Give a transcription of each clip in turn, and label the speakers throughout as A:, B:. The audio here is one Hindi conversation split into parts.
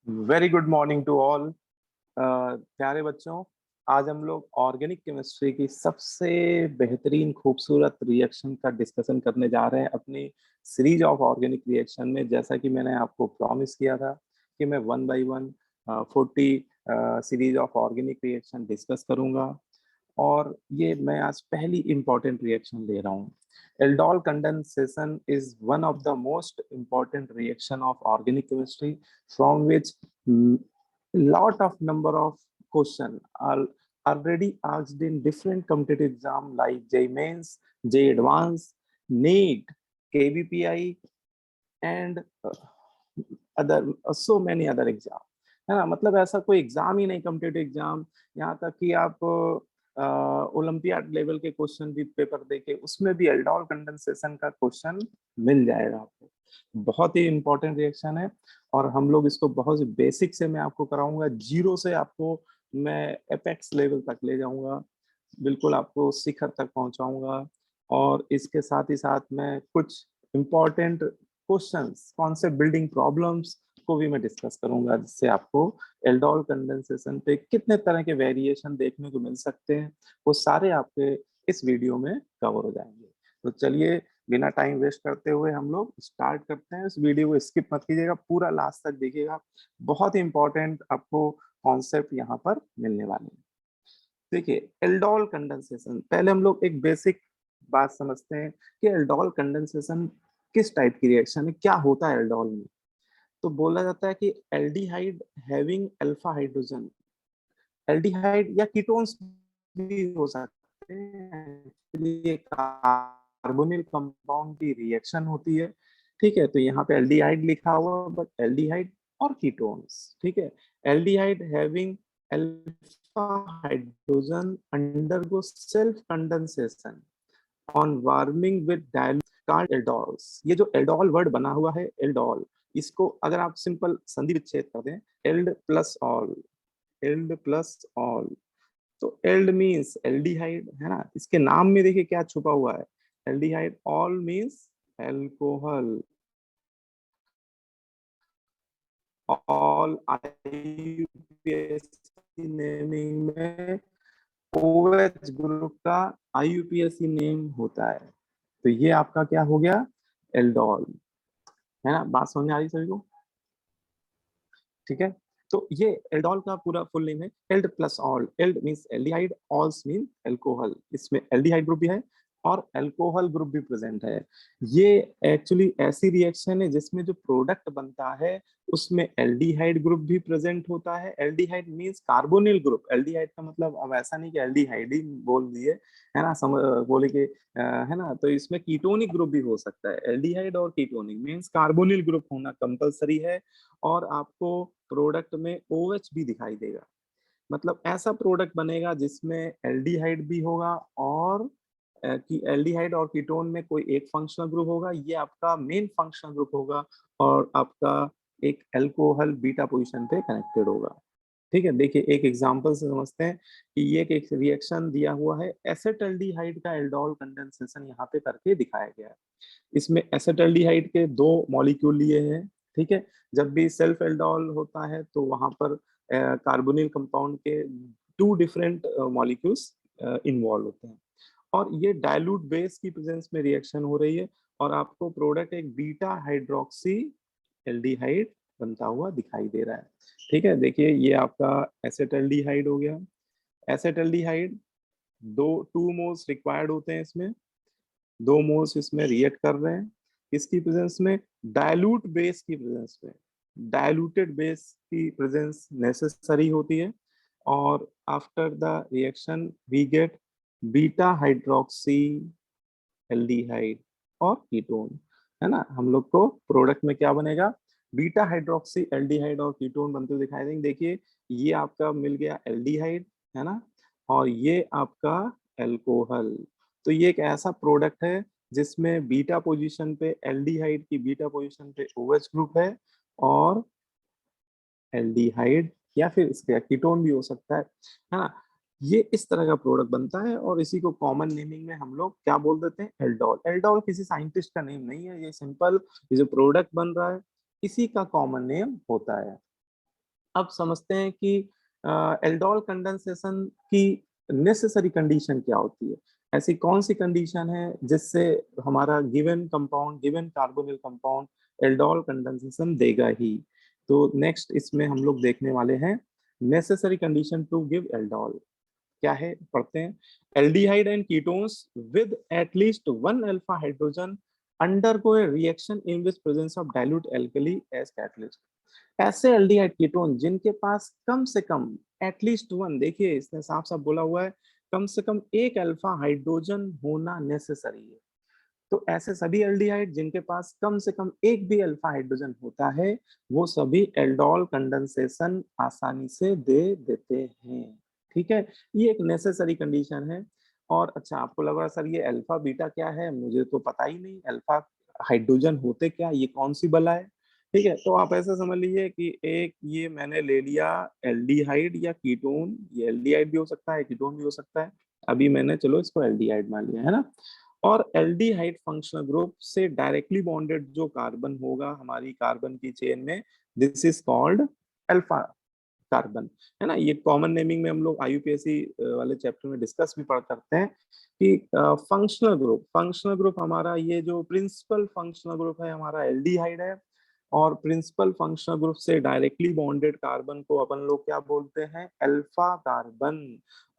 A: Very good morning to all. प्यारे बच्चों, आज हम लोग ऑर्गेनिक केमिस्ट्री की सबसे बेहतरीन खूबसूरत रिएक्शन का डिस्कशन करने जा रहे हैं अपनी सीरीज ऑफ ऑर्गेनिक रिएक्शन में। जैसा कि मैंने आपको प्रॉमिस किया था कि मैं 1 by 1 40 series of organic reaction discuss करूंगा, और ये मैं आज पहली इंपॉर्टेंट रिएक्शन ले रहा हूँ। Aldol condensation is one of the most important reaction of organic chemistry from which lot of number of question are already asked in different competitive exam like JEE Mains, JEE Advanced, NEET, KVPI and other so many other exam, है ना। मतलब ऐसा कोई एग्जाम ही नहीं, कम्पिटिटिव एग्जाम, यहाँ तक कि आप ओलंपियाड लेवल के क्वेश्चन भी पेपर देके उसमें भी एल्डोल कंडेंसेशन का क्वेश्चन मिल जाएगा आपको। बहुत ही इंपॉर्टेंट रिएक्शन है और हम लोग इसको बहुत बेसिक से मैं आपको कराऊंगा, जीरो से आपको मैं एपेक्स लेवल तक ले जाऊंगा, बिल्कुल आपको शिखर तक पहुंचाऊंगा। और इसके साथ ही साथ मैं कुछ important questions, concept building problems को भी मैं डिस्कस करूंगा, जिससे आपको एल्डोल कंडेंसेशन पे कितने तरह के वेरिएशन देखने को मिल सकते हैं वो सारे आपके इस वीडियो में कवर हो जाएंगे। तो चलिए बिना टाइम वेस्ट करते हुए हम लोग स्टार्ट करते हैं। इस वीडियो को स्किप मत कीजिएगा, पूरा लास्ट तक देखिएगा, बहुत ही इंपॉर्टेंट आपको कॉन्सेप्ट यहाँ पर मिलने वाले हैं। देखिए, एल्डोल कंडेंसेशन, पहले हम लोग एक बेसिक बात समझते हैं कि एल्डोल कंडेंसेशन किस टाइप की रिएक्शन है, क्या होता है एल्डोल में। तो बोला जाता है कि aldehyde having alpha hydrogen, aldehyde या कीटोन्स भी हो सकते हैं, ये कार्बोनिल कंपाउंड की रिएक्शन होती है। ठीक है, तो यहाँ पे एल्डिहाइड लिखा हुआ, बट एल्डिहाइड और कीटोन्स, ठीक है। Aldehyde having alpha hydrogen undergo self condensation on warming with dilute aldols. ये जो एल्डोल वर्ड बना हुआ है एल्डोल, इसको अगर आप सिंपल संधि विच्छेद कर दें, ald plus ol, ald plus ol, तो एल्ड मीन्स एल्डिहाइड, है ना। इसके नाम में देखिए क्या छुपा हुआ है, aldehyde. All means alcohol, all IUPAC naming में ओएच ग्रुप का आईयूपीएसी नेम होता है। तो ये आपका क्या हो गया, एल्डोल, है ना। बात समझ में आ रही सभी को, ठीक है। तो ये एल्डोल का पूरा फुल नेम है ald plus ol. Ald means aldehyde, ols mean alcohol, इसमें एल्डिहाइड ग्रुप भी है और अल्कोहल ग्रुप भी प्रेजेंट है। ये एक्चुअली ऐसी रिएक्शन है जिसमें जो प्रोडक्ट बनता है उसमें एल्डिहाइड ग्रुप भी प्रेजेंट होता है। Aldehyde means carbonyl group, aldehyde का मतलब अब ऐसा नहीं कि एल्डिहाइड ही बोल दिए, है ना, बोले कि है ना। तो इसमें कीटोनिक ग्रुप भी हो सकता है, एल्डिहाइड और कीटोनिक मींस कार्बोनिल ग्रुप होना कंपलसरी है। और आपको प्रोडक्ट में OH भी दिखाई देगा, मतलब ऐसा प्रोडक्ट बनेगा जिसमें एल्डिहाइड भी होगा और कि एल्डिहाइड और कीटोन में कोई एक फंक्शनल ग्रुप होगा, ये आपका मेन फंक्शनल ग्रुप होगा, और आपका एक अल्कोहल बीटा पोजीशन पे कनेक्टेड होगा। ठीक है, देखिए एक एग्जांपल से समझते हैं कि ये एक रिएक्शन दिया हुआ है, एसेटल्डिहाइड का एल्डोल कंडेंसेशन यहाँ पे करके दिखाया गया है। इसमें एसेटल्डिहाइड के दो मॉलिक्यूल लिए हैं, ठीक है। जब भी सेल्फ एल्डोल होता है तो वहां पर कार्बोनिल कंपाउंड के टू डिफरेंट मॉलिक्यूल्स इन्वॉल्व होते हैं, और ये डाइल्यूट बेस की प्रेजेंस में रिएक्शन हो रही है, और आपको प्रोडक्ट एक बीटा हाइड्रोक्सी एल्डिहाइड बनता हुआ दिखाई दे रहा है। ठीक है, देखिए ये आपका एसेटल्डिहाइड हो गया। एसेटल्डिहाइड दो 2 मोल्स रिक्वायर्ड होते हैं इसमें, 2 मोल्स इसमें रिएक्ट कर रहे हैं इसकी प्रेजेंस में, डाइल्यूट बेस की प्रेजेंस में, डाइल्यूटेड बेस की प्रेजेंस नेसेसरी होती है। और after the reaction we get beta hydroxy aldehyde और कीटोन, है ना। हम लोग को प्रोडक्ट में क्या बनेगा, बीटा हाइड्रोक्सी एल्डिहाइड और कीटोन बनते हुए दिखाई देंगे। देखिए ये आपका मिल गया एल्डिहाइड, है ना, और ये आपका एल्कोहल। तो ये एक ऐसा प्रोडक्ट है जिसमें बीटा पोजीशन पे एल्डिहाइड की बीटा पोजीशन पे OH ग्रुप है, और एल्डिहाइड या फिर इसका कीटोन भी हो सकता है ना। ये इस तरह का प्रोडक्ट बनता है, और इसी को कॉमन नेमिंग में हम लोग क्या बोल देते हैं, एल्डोल। एल्डोल किसी साइंटिस्ट का नेम नहीं है, ये सिंपल ये जो प्रोडक्ट बन रहा है इसी का कॉमन नेम होता है। अब समझते हैं कि एल्डोल कंडेंसेशन की नेसेसरी कंडीशन क्या होती है। ऐसी कौन सी कंडीशन है जिससे हमारा given compound, given carbonyl compound aldol condensation देगा ही। तो नेक्स्ट इसमें हम लोग देखने वाले हैं necessary condition to give aldol क्या है, पढ़ते हैं। Aldehyde and ketones with at least one alpha hydrogen undergo a reaction in which presence of dilute alkali as catalyst। ऐसे एल्डिहाइड कीटोन जिनके पास कम से कम एटलीस्ट वन, देखिए इसने साफ साफ बोला हुआ है कम से कम एक अल्फा हाइड्रोजन होना नेसेसरी है। तो ऐसे सभी एल्डिहाइड जिनके पास कम से कम एक भी अल्फा हाइड्रोजन होता है वो सभी एल्डोल कंडेंसेशन आसानी से दे देते हैं। ठीक है, ये एक नेसेसरी कंडीशन है। और अच्छा, आपको लग रहा सर ये अल्फा बीटा क्या है, मुझे तो पता ही नहीं अल्फा हाइड्रोजन होते क्या, ये कौन सी बला है। ठीक है, तो आप ऐसा समझ लीजिए कि एक ये मैंने ले लिया एल्डिहाइड या कीटोन, ये एल्डिहाइड भी हो सकता है कीटोन भी हो सकता है, अभी मैंने चलो इसको एल्डिहाइड मान लिया है ना। और एल्डिहाइड फंक्शनल ग्रुप से डायरेक्टली बॉन्डेड जो कार्बन होगा हमारी कार्बन की चेन में, this is called alpha carbon, है ना। ये कॉमन नेमिंग में हम लोग आईयूपीएससी वाले चैप्टर में डिस्कस भी पढ़ करते हैं कि फंक्शनल ग्रुप हमारा ये जो प्रिंसिपल फंक्शनल ग्रुप है हमारा एल्डिहाइड है। और प्रिंसिपल फंक्शनल ग्रुप से डायरेक्टली बॉन्डेड कार्बन को अपन लोग क्या बोलते हैं, अल्फा कार्बन।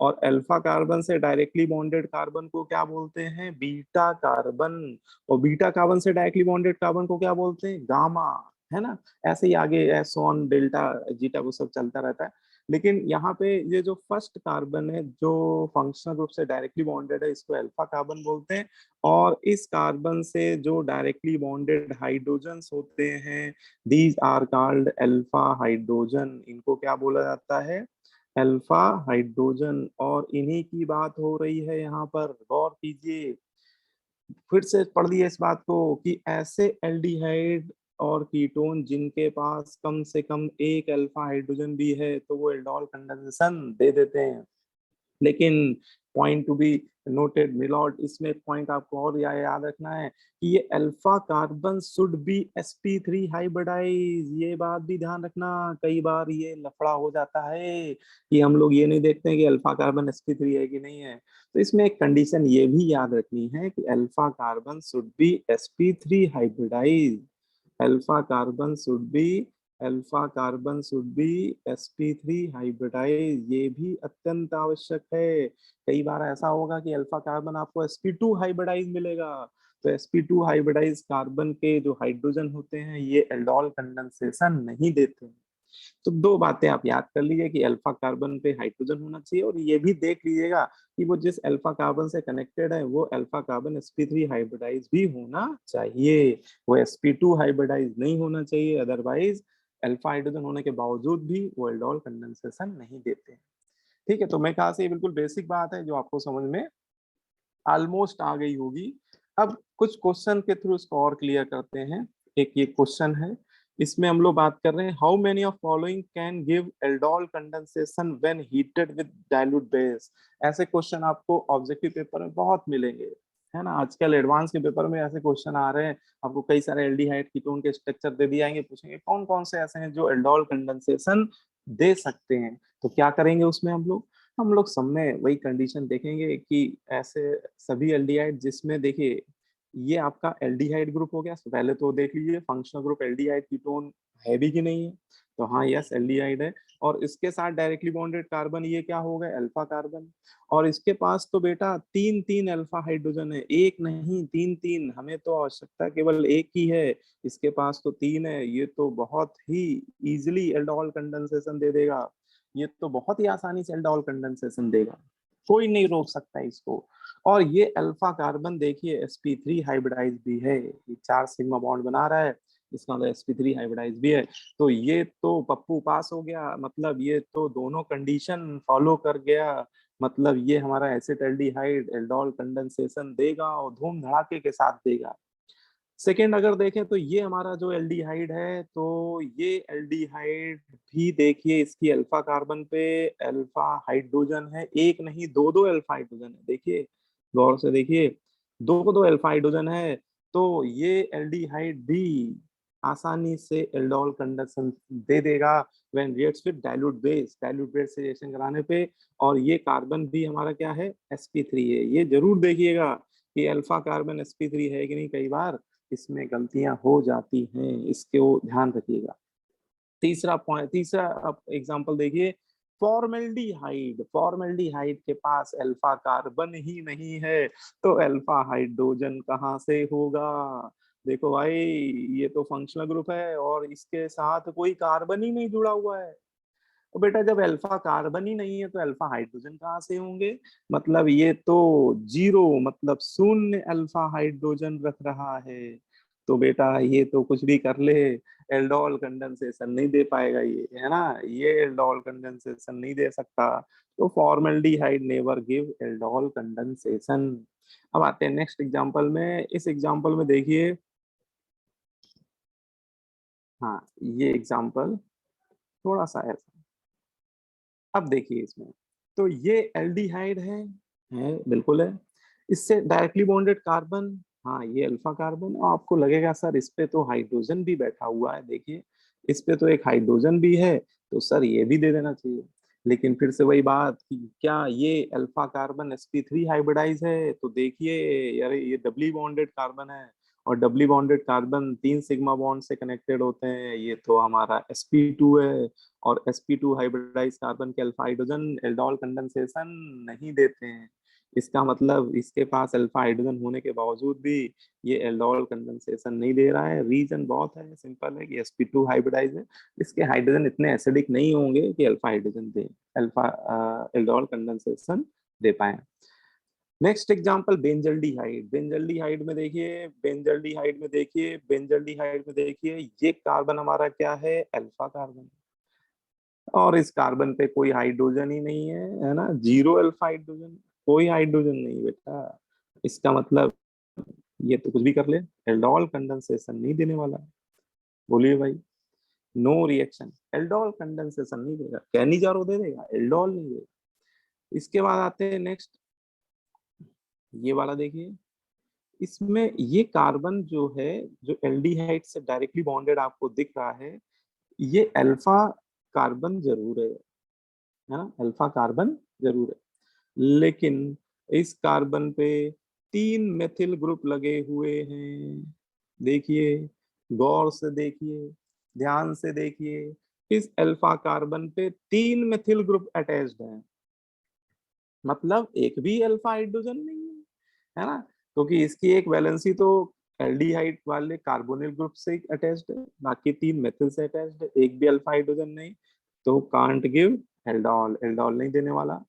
A: और अल्फा कार्बन से डायरेक्टली बॉन्डेड कार्बन को क्या बोलते हैं, बीटा कार्बन। और बीटा कार्बन से डायरेक्टली बॉन्डेड कार्बन को क्या बोलते हैं, गामा, है ना। ऐसे ही आगे एसोन डेल्टा जीटा वो सब चलता रहता है। लेकिन यहाँ पे ये जो फर्स्ट कार्बन है जो फंक्शनल ग्रुप से डायरेक्टली बॉन्डेड है इसको अल्फा कार्बन बोलते हैं। और इस कार्बन से जो डायरेक्टली बॉन्डेड हाइड्रोजन्स होते हैं these are called alpha hydrogen, इनको क्या बोला जाता है, अल्फा हाइड्रोजन। और इन्हीं की बात हो रही है यहाँ पर, गौर कीजिए, फिर से पढ़ लिया इस बात को कि ऐसे एल्डिहाइड और कीटोन जिनके पास कम से कम एक अल्फा हाइड्रोजन भी है तो वो एल्डोल कंडेंसेशन दे देते हैं। लेकिन point to be noted milord, इसमें एक पॉइंट आपको और याद रखना है कि ये alpha carbon should be sp3 hybridise, ये बात भी ध्यान रखना। कई बार ये लफड़ा हो जाता है कि हम लोग ये नहीं देखते हैं कि अल्फा कार्बन sp3 है कि नहीं है। तो इसमें एक कंडीशन ये भी याद रखनी है कि alpha carbon should be sp3 hybridise, alpha carbon should be alpha carbon should be sp3 hybridise, ये भी अत्यंत आवश्यक है। कई बार ऐसा होगा कि अल्फा कार्बन आपको sp2 हाइब्रिडाइज मिलेगा, तो sp2 हाइब्रिडाइज कार्बन के जो हाइड्रोजन होते हैं ये एल्डोल कंडेंसेशन नहीं देते हैं। तो दो बातें आप याद कर लीजिए कि अल्फा कार्बन पे हाइड्रोजन होना चाहिए, और ये भी देख लीजिएगा कि वो जिस अल्फा कार्बन से कनेक्टेड है वो अल्फा कार्बन sp3 हाइब्रिडाइज भी होना चाहिए, वो sp2 हाइब्रिडाइज नहीं होना चाहिए। अदरवाइज अल्फा हाइड्रोजन होने के बावजूद भी वो एल्डोल कंडेंसेशन नहीं देते। ठीक है, तो मैं कहा से ये बिल्कुल बेसिक बात है जो आपको समझ में ऑलमोस्ट आ गई होगी। अब कुछ क्वेश्चन के थ्रू इसको और क्लियर करते हैं। एक ये क्वेश्चन है, इसमें हम लोग बात कर रहे हैं how many of following can give aldol condensation when heated with dilute base. ऐसे क्वेश्चन आपको ऑब्जेक्टिव पेपर में बहुत मिलेंगे, है ना। आजकल एडवांस के पेपर में ऐसे क्वेश्चन आ रहे हैं, आपको कई सारे एल्डिहाइड कीटोन के स्ट्रक्चर दे दिए जाएंगे, पूछेंगे कौन कौन से ऐसे हैं जो एल्डोल कंडेंसेशन दे सकते हैं। तो क्या करेंगे उसमें हम लोग सब में वही कंडीशन देखेंगे कि ऐसे सभी एल्डिहाइड जिसमें देखिए ये आपका एल्डिहाइड ग्रुप हो गया। तो पहले तो देख लीजिए फंक्शनल ग्रुप एल्डिहाइड कीटोन है भी कि नहीं है, तो हाँ यस एल्डिहाइड है। और इसके साथ डायरेक्टली बॉन्डेड कार्बन ये क्या हो गए, अल्फा कार्बन। और इसके पास तो बेटा तीन तीन अल्फा हाइड्रोजन है, एक नहीं तीन तीन, हमें तो आवश्यकता केवल एक ही है, इसके पास तो तीन है। ये तो बहुत ही इजिली एल्डोहल कंडेंसेशन दे देगा, ये तो बहुत ही आसानी से एल्डोहल कंडेंसेशन देगा, कोई नहीं रोक सकता इसको। और ये अल्फा कार्बन देखिए sp3 हाइब्रिडाइज भी है, ये 4 सिग्मा बॉन्ड बना रहा है, इसका मतलब sp3 हाइब्रिडाइज भी है। तो ये तो पप्पू पास हो गया, मतलब ये तो दोनों कंडीशन फॉलो कर गया, मतलब ये हमारा एसिटाल्डिहाइड एल्डोहल कंडेंसेशन देगा और धूम धड़ाके के साथ देगा। सेकेंड अगर देखें तो ये हमारा जो एल्डिहाइड है, तो ये एल्डिहाइड भी देखिए इसकी अल्फा कार्बन पे अल्फा हाइड्रोजन है, एक नहीं दो दो अल्फा हाइड्रोजन है, देखिए गौर से देखिए दो दो अल्फा हाइड्रोजन है। तो ये एल्डिहाइड भी आसानी से एल्डोल कंडक्शन दे देगा when reacts with dilute base से रिएक्शन कराने पे। और ये कार्बन भी हमारा क्या है, sp3 है। ये जरूर देखिएगा कि अल्फा कार्बन sp3 है कि नहीं, कई बार इसमें गलतियां हो जाती हैं, इसको ध्यान रखिएगा। तीसरा एग्जांपल देखिए, फॉर्मेल्डिहाइड के पास अल्फा कार्बन ही नहीं है, तो अल्फा हाइड्रोजन कहाँ से होगा। देखो भाई, ये तो फंक्शनल ग्रुप है और इसके साथ कोई कार्बन ही नहीं जुड़ा हुआ है। तो बेटा जब अल्फा कार्बन ही नहीं है तो अल्फा हाइड्रोजन कहाँ से होंगे। मतलब ये तो जीरो, मतलब शून्य अल्फा हाइड्रोजन रख रहा है। तो बेटा ये तो कुछ भी कर ले, एल्डोल कंडेंसेशन नहीं दे पाएगा, ये है ना, ये एल्डोल कंडेंसेशन नहीं दे सकता। तो formaldehyde never give aldol condensation. अब आते हैं नेक्स्ट एग्जांपल में। इस एग्जांपल में देखिए, हाँ ये एग्जांपल थोड़ा सा ऐसा। अब देखिए इसमें, तो ये एल्डिहाइड है बिल्कुल है। इससे डायरेक्टली बॉन्डेड कार्बन, हाँ ये अल्फा कार्बन। और आपको लगेगा सर इस पे तो हाइड्रोजन भी बैठा हुआ है, देखिए इस पे तो एक हाइड्रोजन भी है, तो सर ये भी दे देना चाहिए। लेकिन फिर से वही बात कि क्या ये अल्फा कार्बन sp3 हाइब्रिडाइज है, तो देखिए यार ये डबली बॉन्डेड कार्बन है। और doubly bonded carbon 3 sigma bond से कनेक्टेड होते हैं, ये तो हमारा sp2 है। और sp2 हाइब्रिडाइज कार्बन के अल्फा हाइड्रोजन एल्डोल कंडेंसेशन नहीं देते हैं। इसका मतलब इसके पास अल्फा हाइड्रोजन होने के बावजूद भी ये एल्डोल कंडेंसेशन नहीं दे रहा है। रीजन बहुत है, सिंपल है कि sp2 हाइब्रिडाइज है, इसके हाइड्रोजन इतने एसिडिक नहीं होंगे कि अल्फा हाइड्रोजन दे, अल्फा एल्डोल कंडेंसेशन दे पाए। Next example benzaldehyde. बेंजल्डिहाइड में देखिए ये कार्बन हमारा क्या है, अल्फा कार्बन। और इस कार्बन पे कोई हाइड्रोजन ही नहीं है ना, जीरो अल्फा हाइड्रोजन, कोई हाइड्रोजन नहीं बेटा। इसका मतलब ये तो कुछ भी कर ले, एल्डोल कंडेंसेशन नहीं देने वाला। बोलिए भाई, नो रिएक्शन, एल्डोल कंडेंसेशन नहीं देगा। कैनिजारो दे देगा, एल्डोल नहीं देगा। इसके बाद आते हैं नेक्स्ट, ये वाला देखिए। इसमें ये कार्बन जो है, जो एल्डिहाइड से डायरेक्टली बॉन्डेड आपको दिख रहा है, ये अल्फा कार्बन जरूर है ना, अल्फा कार्बन जरूर है। लेकिन इस कार्बन पे 3 मेथिल ग्रुप लगे हुए हैं। देखिए, गौर से देखिए, ध्यान से देखिए, इस अल्फा कार्बन पे 3 मेथिल ग्रुप अटैच्ड हैं। मतलब एक भी अल्फा हाइड्रोजन नहीं है ना, क्योंकि इसकी एक वैलेंसी तो एल्डिहाइड वाले कार्बोनिल ग्रुप से अटैच्ड है, बाकी 3 मेथिल से अटैच्ड है, एक भी अल्फा हाइड्रोजन नहीं। तो कांट गिव एल्डोल, एल्डोल नहीं देने वाला।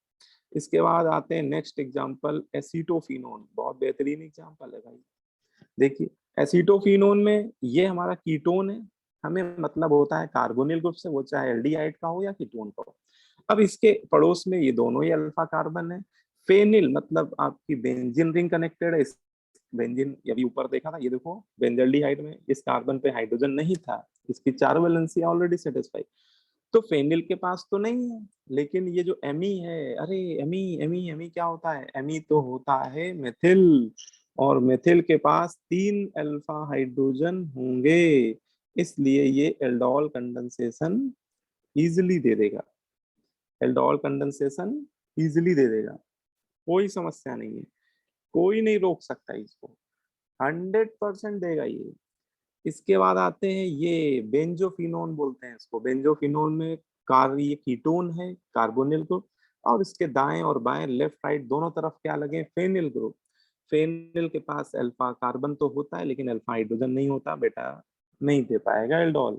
A: इसके बाद आते हैं नेक्स्ट एग्जांपल, एसीटोफिनोन। बहुत बेहतरीन एग्जांपल है भाई। देखिए, एसीटोफिनोन में ये हमारा कीटोन है, हमें मतलब होता है कार्बोनिल ग्रुप से, वो चाहे एल्डिहाइड का हो या कीटोन का हो। अब इसके पड़ोस में ये दोनों ही अल्फा कार्बन है। फेनिल मतलब आपकी बेंजीन रिंग कनेक्टेड है। इस बेंजीन अभी ऊपर देखा था, ये देखो बेंजल्डिहाइड में इस कार्बन पे हाइड्रोजन नहीं था, इसकी 4 वैलेंसी ऑलरेडी सेटिस्फाई। तो फेनिल के पास तो नहीं है। लेकिन ये जो एमी है, अरे एमी एमी एमी क्या होता है, एमी तो होता है मेथिल। और मेथिल के पास 3 अल्फा हाइड्रोजन होंगे, इसलिए ये एल्डोल कंडेंसेशन इजिली दे देगा। एल्डोल कंडेंसेशन इजिली दे देगा, कोई समस्या नहीं है, कोई नहीं रोक सकता इसको, 100% देगा ये। इसके बाद आते हैं ये बेंजोफिनोन बोलते हैं इसको। बेंजोफिनोन में ये कीटोन है, कार्बोनिल ग्रुप। और इसके दाएं और बाएं, लेफ्ट राइट दोनों तरफ क्या लगे, फेनिल ग्रुप। फेनिल के पास अल्फा कार्बन तो होता है लेकिन अल्फा हाइड्रोजन नहीं होता बेटा, नहीं दे पाएगा एल्डोल।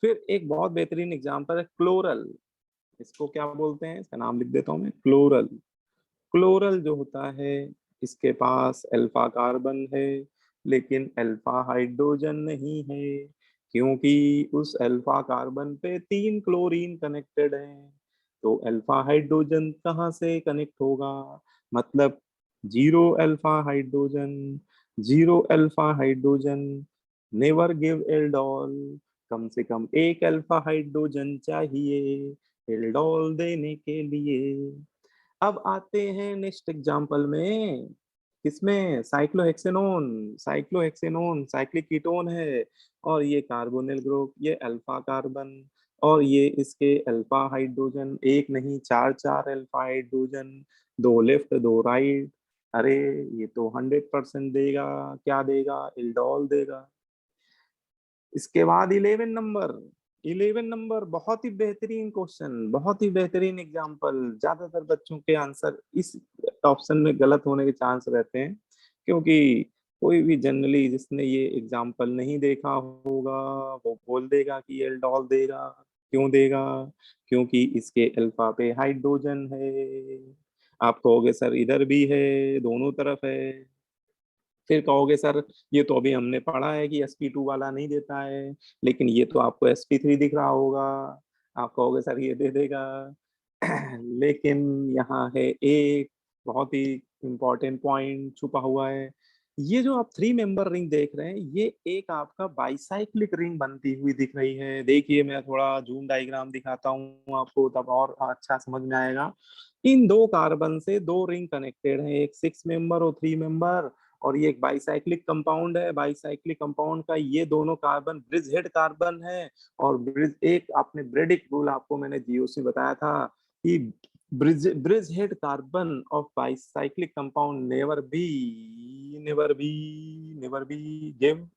A: फिर एक बहुत बेहतरीन एग्जांपल है क्लोरल। इसको क्या बोलते हैं, इसका नाम लिख देता हूं मैं, क्लोरल। क्लोरल जो होता है, इसके पास अल्फा कार्बन है लेकिन अल्फा हाइड्रोजन नहीं है, क्योंकि उस अल्फा कार्बन पे 3 क्लोरीन कनेक्टेड हैं। तो अल्फा हाइड्रोजन कहाँ से कनेक्ट होगा, मतलब zero alpha hydrogen, zero alpha hydrogen never give aldol. कम से कम एक अल्फा हाइड्रोजन चाहिए एल्डोल देने के लिए। अब आते हैं नेक्स्ट एग्जांपल में किसमें? साइक्लोहेक्सेनोन, साइक्लोहेक्सेनोन साइक्लिक कीटोन है, और ये कार्बोनिल ग्रुप, ये अल्फा कार्बन, और ये इसके अल्फा हाइड्रोजन, एक नहीं चार चार अल्फा हाइड्रोजन, दो लेफ्ट दो राइट। अरे ये तो 100% देगा, क्या देगा? एल्डोल देगा। इसके बाद 11 नंबर बहुत ही बेहतरीन क्वेश्चन, बहुत ही बेहतरीन एग्जाम्पल। ज्यादातर बच्चों के आंसर इस ऑप्शन में गलत होने के चांस रहते हैं, क्योंकि कोई भी जनरली जिसने ये एग्जाम्पल नहीं देखा होगा वो बोल देगा कि ये एल्डोल देगा। क्यों देगा? क्योंकि इसके अल्फा पे हाइड्रोजन है। आप कहोगे सर इधर भी है, दोनों तरफ है। फिर कहोगे सर ये तो अभी हमने पढ़ा है कि sp2 वाला नहीं देता है, लेकिन ये तो आपको sp3 दिख रहा होगा। आप कहोगे सर ये दे देगा। लेकिन यहाँ है एक बहुत ही इंपॉर्टेंट पॉइंट छुपा हुआ है। ये जो आप 3 मेंबर रिंग देख रहे हैं, ये एक आपका बाइसाइक्लिक रिंग बनती हुई दिख रही है। देखिए मैं थोड़ा जूम डायग्राम दिखाता हूँ आपको, तब और अच्छा समझ में आएगा। इन दो कार्बन से दो रिंग कनेक्टेड है, एक 6 मेंबर और 3 मेंबर, और ये एक बाइसाइक्लिक कंपाउंड है। बाइसाइक्लिक कंपाउंड का ये दोनों कार्बन ब्रिज हेड कार्बन है। और ब्रिज एक आपने ब्रेडिक रूल आपको मैंने जीओसी बताया था कि bridge head carbon of bicyclic compound never be give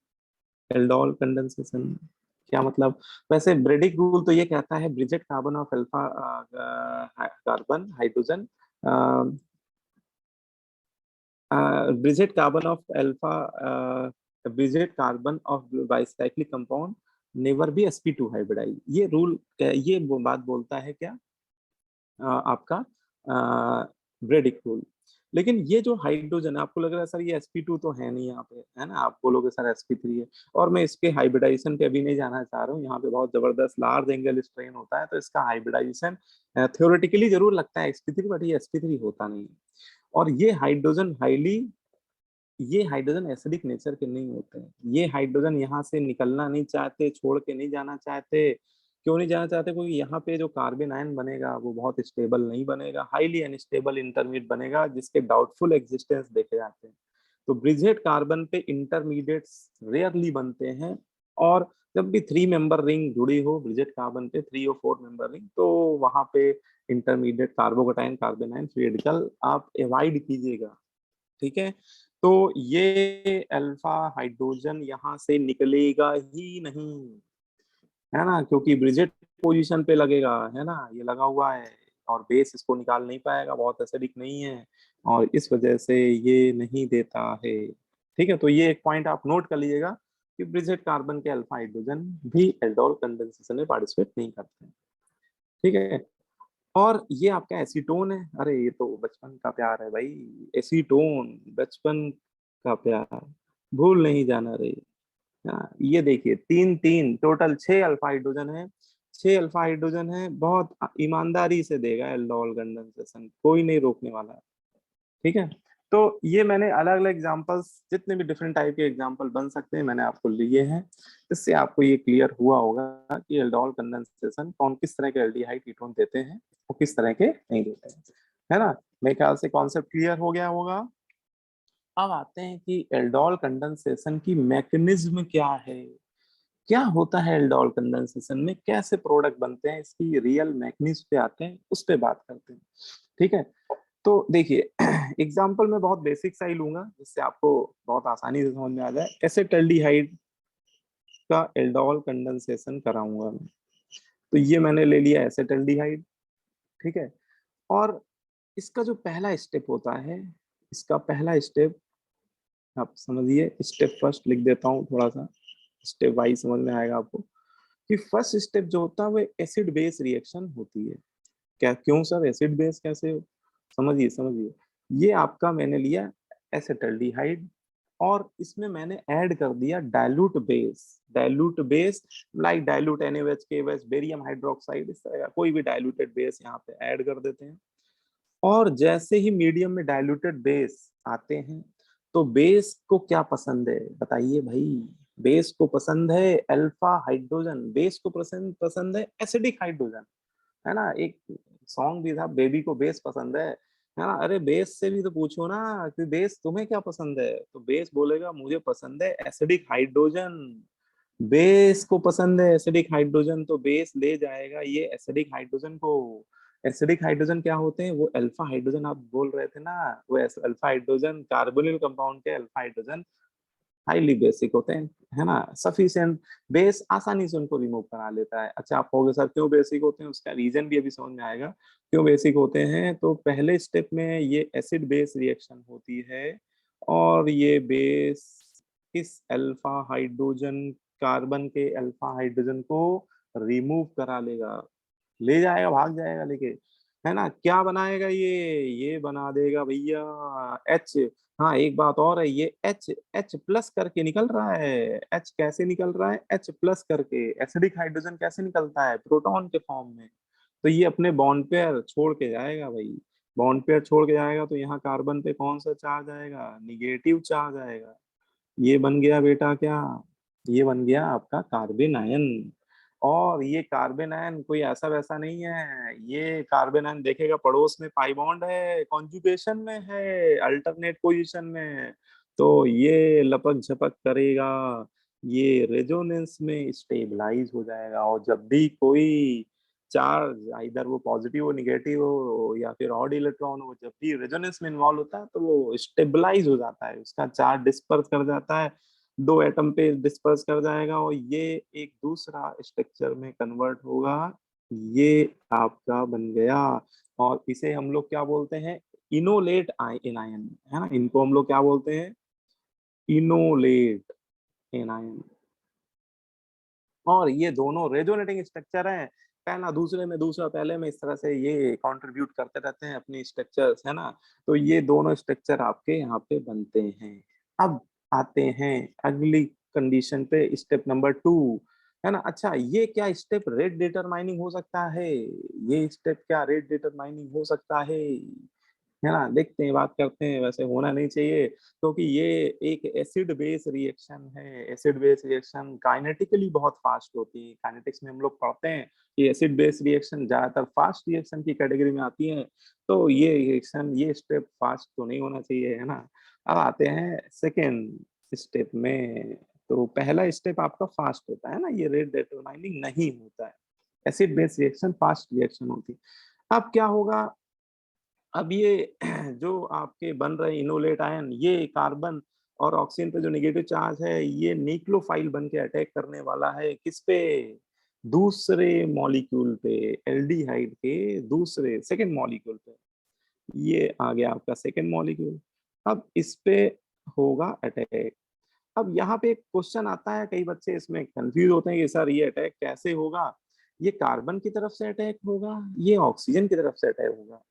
A: aldol condensation. क्या मतलब? वैसे ब्रेडिक रूल तो ये कहता है bridged carbon of alpha carbon hydrogen, bridged carbon of alpha bridged carbon of bicyclic compound never be sp2 hybridize. ये रूल, ये बात बोलता है क्या? आपका ब्रेडिक रूल। लेकिन ये जो हाइड्रोजन है, आपको लग रहा है सर ये sp2 तो है नहीं यहाँ पे, है ना? आप बोलोगे सर sp3 है। और मैं इसके हाइब्रिडाइजेशन पे अभी नहीं जाना चाह रहा हूँ, यहाँ पे बहुत जबरदस्त लार्ज एंगल स्ट्रेन होता है, तो इसका हाइब्रिडाइजेशन थ्योरेटिकली जरूर लगता है sp3, बट ये sp3 होता नहीं है। और ये हाइड्रोजन एसिडिक नेचर के नहीं होते हैं। ये हाइड्रोजन यहाँ से निकलना नहीं चाहते, छोड़ के नहीं जाना चाहते। क्यों नहीं जाना चाहते? क्योंकि यहाँ पे जो कार्बन आयन बनेगा वो बहुत स्टेबल नहीं बनेगा, हाईली अनस्टेबल इंटरमीडिएट बनेगा, जिसके डाउटफुल एग्जिस्टेंस देखे जाते हैं। तो ब्रिजेड कार्बन पे इंटरमीडिएट्स रेयरली बनते हैं। और जब भी 3 मेंबर रिंग जुड़ी हो ब्रिजेड कार्बन पे, 3 और 4 मेंबर रिंग, तो वहां पे intermediate कार्बोकटाइन carbon ion free radical आप अवॉइड कीजिएगा। ठीक है? तो ये अल्फा हाइड्रोजन यहाँ से निकलेगा ही नहीं, है ना? क्योंकि ब्रिजेट पोजीशन पे लगेगा, है ना? ये लगा हुआ है, और बेस इसको निकाल नहीं पाएगा, बहुत एसिडिक नहीं है, और इस वजह से ये नहीं देता है। ठीक है? तो ये एक पॉइंट आप नोट कर लीजिएगा कि ब्रिजेट कार्बन के अल्फा हाइड्रोजन भी एल्डोल कंडेंसेशन में पार्टिसिपेट नहीं करते हैं। ठीक है? और ये आपका एसीटोन है। अरे ये तो बचपन का प्यार है भाई, एसीटोन बचपन का प्यार भूल नहीं जाना रे। हाँ, ये देखिए तीन तीन टोटल 6 अल्फा हाइड्रोजन है। 6 अल्फा हाइड्रोजन है, बहुत ईमानदारी से देगा एल्डोल कंडेंसेशन, कोई नहीं रोकने वाला है। ठीक है? तो ये मैंने अलग अलग एग्जांपल्स, जितने भी डिफरेंट टाइप के एग्जांपल बन सकते हैं मैंने आपको लिए हैं। इससे आपको ये क्लियर हुआ होगा कि एल्डोल कंडेंसेशन कौन किस तरह के एल्डिहाइड कीटोन देते हैं और किस तरह के नहीं देते हैं, है ना? मेरे ख्याल से कॉन्सेप्ट क्लियर हो गया होगा। अब आते हैं कि एल्डोल कंडेंसेशन की मैकेनिज्म क्या है, क्या होता है एल्डोल कंडेंसेशन में, कैसे प्रोडक्ट बनते हैं, इसकी रियल मैकेनिज्म पे आते हैं, उस पे बात करते हैं। ठीक है? तो देखिए एग्जांपल मैं बहुत बेसिक सा ही लूंगा जिससे आपको बहुत आसानी से समझ में आ जाए। एसेटल्डिहाइड का एल्डोल कंडेंसेशन कराऊंगा मैं। तो ये मैंने ले लिया एसेटल्डिहाइड। ठीक है? और इसका जो पहला स्टेप होता है, इसका पहला स्टेप आप समझिए, स्टेप फर्स्ट लिख देता हूँ, थोड़ा सा स्टेप वाइज समझ में आएगा आपको। कि फर्स्ट स्टेप जो होता है वो एसिड बेस रिएक्शन होती है। क्या? क्यों सर एसिड बेस कैसे हो? समझिए समझिए। ये आपका मैंने लिया एसेटल्डिहाइड, और इसमें मैंने ऐड कर दिया dilute base. Dilute base like dilute NaOH KOH barium hydroxide, इस तरह का कोई भी डाइल्यूटेड बेस यहाँ पे ऐड कर देते हैं। और जैसे ही मीडियम में डाइल्यूटेड बेस आते हैं, तो बेस को क्या पसंद है बताइए भाई? बेस को पसंद है अल्फा हाइड्रोजन, बेस को पसंद पसंद है एसिडिक हाइड्रोजन, है ना? एक सॉन्ग भी था, बेबी को बेस पसंद है है ना? अरे बेस से भी तो पूछो ना कि बेस तुम्हें क्या पसंद है, तो बेस बोलेगा मुझे पसंद है एसिडिक हाइड्रोजन। बेस को पसंद है एसिडिक हाइड्रोजन, तो बेस ले जाएगा ये एसिडिक हाइड्रोजन को। एसिडिक हाइड्रोजन क्या होते हैं? वो अल्फा हाइड्रोजन आप बोल रहे थे ना, वो अल्फा हाइड्रोजन कार्बोनिल कंपाउंड के अल्फा हाइड्रोजन हाईली बेसिक होते हैं, है ना? सफिशिएंट बेस आसानी से उनको रिमूव करा लेता है। अच्छा, आप कहोगे सर क्यों बेसिक होते हैं? उसका रीजन भी अभी समझ में आएगा क्यों बेसिक होते हैं। तो पहले स्टेप में ये एसिड बेस रिएक्शन होती है और ये बेस इस अल्फा हाइड्रोजन, कार्बन के अल्फा हाइड्रोजन को रिमूव करा लेगा, ले जाएगा, भाग जाएगा लेके, है ना? क्या बनाएगा ये बना देगा भैया एच। हाँ, एक बात और है, ये एच एच प्लस करके निकल रहा है। एच कैसे निकल रहा है? एच प्लस करके। एसिडिक हाइड्रोजन कैसे निकलता है? प्रोटॉन के फॉर्म में। तो ये अपने बॉन्ड पेयर छोड़ के जाएगा भाई। बॉन्ड पेयर छोड़ के जाएगा तो यहाँ कार्बन पे कौन सा चार्ज आएगा? निगेटिव चार्ज आएगा। ये बन गया बेटा क्या? ये बन गया आपका कार्बन आयन। और ये कार्बन आयन कोई ऐसा वैसा नहीं है, ये कार्बन आयन देखेगा पड़ोस में पाई बॉन्ड है, कॉन्जुगेशन में है, अल्टरनेट पोजीशन में है, तो ये लपक झपक करेगा, ये रेजोनेंस में स्टेबलाइज हो जाएगा। और जब भी कोई चार्ज इधर वो पॉजिटिव हो निगेटिव हो या फिर ऑड इलेक्ट्रॉन हो, जब भी रेजोनेंस में इन्वॉल्व होता है तो वो स्टेबलाइज हो जाता है, उसका चार्ज डिस्पर्स कर जाता है, दो एटम पे डिस्पर्स कर जाएगा और ये एक दूसरा स्ट्रक्चर में कन्वर्ट होगा। ये आपका बन गया। और इसे हम लोग क्या बोलते हैं? इनोलेट एनायन, है ना? इनको हम लोग क्या बोलते हैं? Enolate anion. और ये दोनों रेजोनेटिंग स्ट्रक्चर हैं, पहला दूसरे में दूसरा पहले में, इस तरह से ये कंट्रीब्यूट करते रहते हैं अपनी स्ट्रक्चर्स, है ना? तो ये दोनों स्ट्रक्चर आपके यहाँ पे बनते हैं। अब आते हैं अगली कंडीशन पे, स्टेप नंबर 2, है ना? अच्छा, ये क्या स्टेप रेट डिटरमाइनिंग हो सकता है? ये स्टेप क्या रेट डिटरमाइनिंग हो सकता है ना? देखते हैं, बात करते हैं। वैसे होना नहीं चाहिए क्योंकि ये एक एसिड बेस रिएक्शन है। एसिड बेस रिएक्शन काइनेटिकली बहुत फास्ट होती है। काइनेटिक्स में हम लोग पढ़ते हैं कि एसिड बेस रिएक्शन ज्यादातर फास्ट रिएक्शन की कैटेगरी में आती है। तो ये रिएक्शन, ये स्टेप फास्ट तो नहीं होना चाहिए, है ना? अब आते हैं सेकेंड स्टेप में। तो पहला स्टेप आपका फास्ट होता है ना, ये रेट डिटरमाइनिंग नहीं होता है। Acid base reaction fast reaction होती है। अब क्या होगा? अब ये जो आपके बन रहे इनोलेट आयन, ये कार्बन और ऑक्सीजन पे जो नेगेटिव चार्ज है, ये न्यूक्लियोफाइल बन के अटैक करने वाला है किस पे? दूसरे मॉलिक्यूल पे, एल्डिहाइड के दूसरे सेकंड मॉलिक्यूल पे। ये आ गया आपका सेकंड मॉलिक्यूल। अब इस पे होगा अटैक। अब यहाँ पे एक क्वेश्चन आता है, कई बच्चे इसमें कंफ्यूज होते हैं कि सर ये अटैक कैसे होगा? ये कार्बन की तरफ से अटैक होगा, ये ऑक्सीजन की तरफ से अटैक होगा?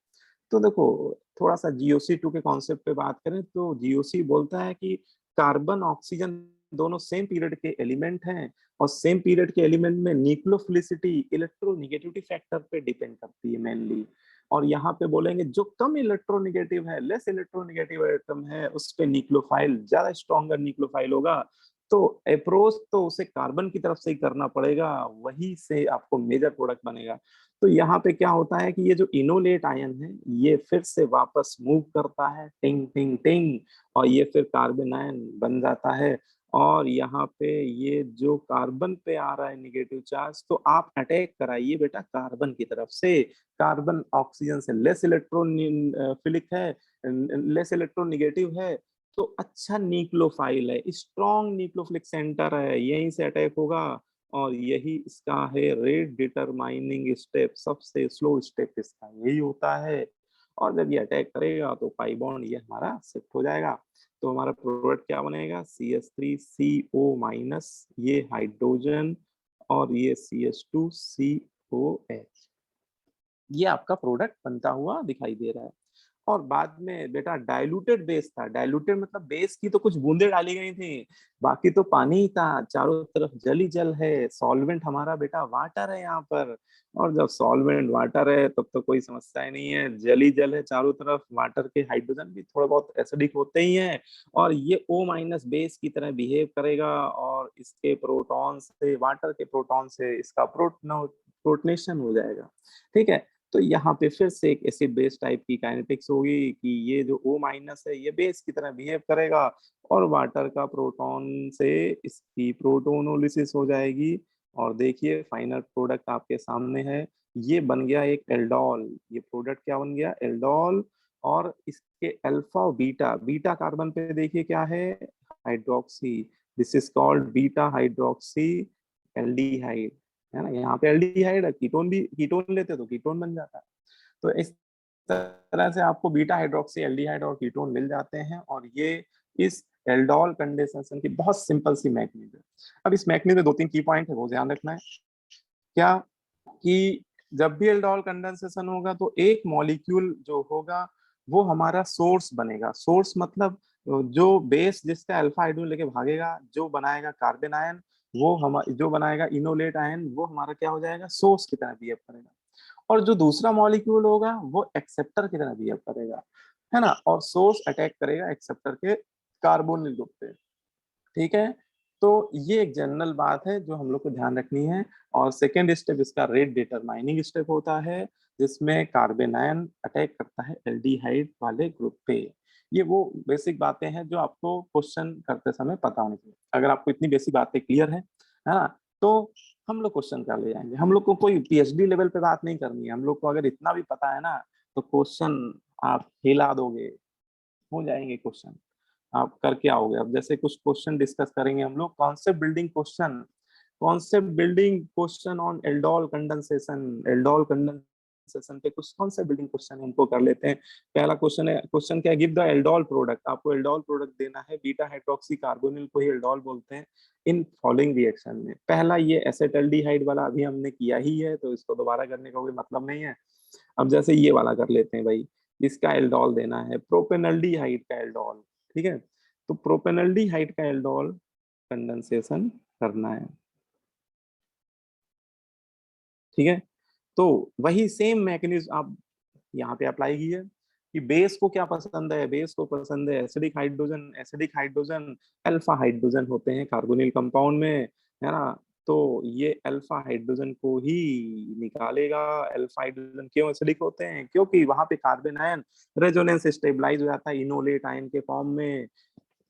A: तो देखो, थोड़ा सा जीओसी 2 के कॉन्सेप्ट पे बात करें तो जीओसी बोलता है कि कार्बन ऑक्सीजन दोनों सेम पीरियड के एलिमेंट हैं और सेम पीरियड के एलिमेंट में न्यूक्लियोफिलिसिटी इलेक्ट्रोनेगेटिविटी फैक्टर पे डिपेंड करती है मेनली। और यहाँ पे बोलेंगे जो कम इलेक्ट्रोनेगेटिव है, लेस इलेक्ट्रोनेगेटिव एटम है, उस पे न्यूक्लियोफाइल ज्यादा स्ट्रॉन्गर न्यूक्लियोफाइल होगा। तो अप्रोच तो उसे कार्बन की तरफ से ही करना पड़ेगा, वही से आपको मेजर प्रोडक्ट बनेगा। तो यहाँ पे क्या होता है कि ये जो इनोलेट आयन है, ये फिर से वापस मूव करता है, टिंग टिंग टिंग, और ये फिर कार्बन आयन बन जाता है। और यहाँ पे ये जो कार्बन पे आ रहा है निगेटिव चार्ज, तो आप अटैक कराइए बेटा कार्बन की तरफ से। कार्बन ऑक्सीजन से लेस इलेक्ट्रोफिलिक है, लेस इलेक्ट्रोनेगेटिव है, तो अच्छा न्यूक्लियोफाइल है, स्ट्रॉन्ग न्यूक्लियोफिलिक सेंटर है, यहीं से अटैक होगा। और यही इसका है रेट डिटरमाइनिंग स्टेप, सबसे स्लो स्टेप इसका यही होता है। और जब ये अटैक करेगा तो पाई बॉन्ड ये हमारा शिफ्ट हो जाएगा। तो हमारा प्रोडक्ट क्या बनेगा? CH3CO-, ये हाइड्रोजन, और ये CH2COH। ये आपका प्रोडक्ट बनता हुआ दिखाई दे रहा है। और बाद में बेटा डाइल्यूटेड बेस था। डाइल्यूटेड मतलब बेस की तो कुछ बूंदे डाली गई थी, बाकी तो पानी ही था, चारों तरफ जल ही जल है। सॉल्वेंट हमारा बेटा वाटर है यहाँ पर। और जब सॉल्वेंट वाटर है तब तो कोई समस्या ही नहीं है, जल ही जल है चारों तरफ। वाटर के हाइड्रोजन भी थोड़ा बहुत एसिडिक होते ही हैं। और ये O- बेस की तरह बिहेव करेगा और इसके प्रोटॉन से, वाटर के प्रोटॉन से इसका प्रोटोनेशन हो जाएगा। ठीक है। तो यहाँ पे फिर से एक एसिड बेस टाइप की काइनेटिक्स होगी कि ये जो O माइनस है ये बेस की तरह बिहेव करेगा और वाटर का प्रोटॉन से इसकी प्रोटोनोलिसिस हो जाएगी और देखिए फाइनल प्रोडक्ट आपके सामने है। ये बन गया एक एल्डोल। ये प्रोडक्ट क्या बन गया? एल्डोल। और इसके अल्फा और बीटा, बीटा कार्बन पे देखिए क्या है? Hydroxy. This is called beta hydroxy aldehyde, है ना। यहाँ पे एल्डिहाइड है, कीटोन भी कीटोन लेते तो कीटोन बन जाता है। तो इस तरह से आपको बीटा हाइड्रोक्सी एल्डिहाइड और कीटोन मिल जाते हैं और ये इस एल्डोल कंडेंसेशन की बहुत सिंपल सी मैकेनिज्म है। अब इस मैकेनिज्म में दो तीन की पॉइंट है वो ध्यान रखना है। क्या? कि जब भी एल्डोल कंडेंसेशन होगा तो एक मॉलिक्यूल जो होगा वो हमारा सोर्स बनेगा। सोर्स मतलब जो बेस जिसका अल्फा हाइड्रोजन लेके भागेगा, जो बनाएगा कार्बन आयन, वो हम जो बनाएगा इनोलेट आयन, वो हमारा क्या हो जाएगा? सोर्स की तरह बिहेव करेगा। और जो दूसरा मॉलिक्यूल होगा वो एक्सेप्टर की तरह बिहेव करेगा, है ना। और सोर्स अटैक करेगा एक्सेप्टर के कार्बोनिल ग्रुप पे। ठीक है। तो ये एक जनरल बात है जो हम लोग को ध्यान रखनी है। और सेकेंड स्टेप इसका रेट डिटरमाइनिंग स्टेप होता है जिसमें कार्बन आयन अटैक करता है एल्डिहाइड वाले ग्रुप पे। ये वो बेसिक बातें हैं जो आपको क्वेश्चन करते समय पता होनी चाहिए। अगर आपको इतनी बेसिक बातें क्लियर है ना, तो हम लोग क्वेश्चन कर ले जाएंगे। हम लोग को कोई पीएचडी लेवल पे बात नहीं करनी है। हम लोग को अगर इतना भी पता है ना तो क्वेश्चन आप हिला दोगे, हो जाएंगे क्वेश्चन। आप करके आओगे। अब जैसे कुछ क्वेश्चन डिस्कस करेंगे हम लोग, concept building question. Concept building question on aldol condensation. Aldol condensation पे कुछ कॉन्सेप्ट बिल्डिंग क्वेश्चन हमको कर लेते हैं। पहला क्वेश्चन है, क्वेश्चन क्या? Give the aldol product. आपको एल्डोल प्रोडक्ट देना है। बीटा हाइड्रोक्सी कार्बोनिल को ही एल्डोल बोलते हैं। इन फॉलोइंग रिएक्शन में पहला ये एसेटल्डिहाइड वाला अभी हमने किया ही है तो इसको दोबारा करने का कोई मतलब नहीं है। अब जैसे ये वाला कर लेते हैं भाई। इसका एल्डोल देना है प्रोपेनल्डिहाइड का एल्डोल। ठीक है। तो प्रोपेनल्डिहाइड का एल्डोल कंडेंसेशन करना है। ठीक है। तो वही सेम मैकेनिज्म आप यहाँ पे अप्लाई की है कि बेस को क्या पसंद है? बेस को पसंद है acidic hydrogen. Acidic hydrogen alpha hydrogen होते हैं कार्बोनिल कंपाउंड में, है ना। तो ये अल्फा हाइड्रोजन को ही निकालेगा। अल्फा हाइड्रोजन क्यों एसिडिक होते हैं? क्योंकि वहां पे कार्बन आयन रेजोनेंस स्टेबलाइज हो जाता है इनोलेट आयन के फॉर्म में,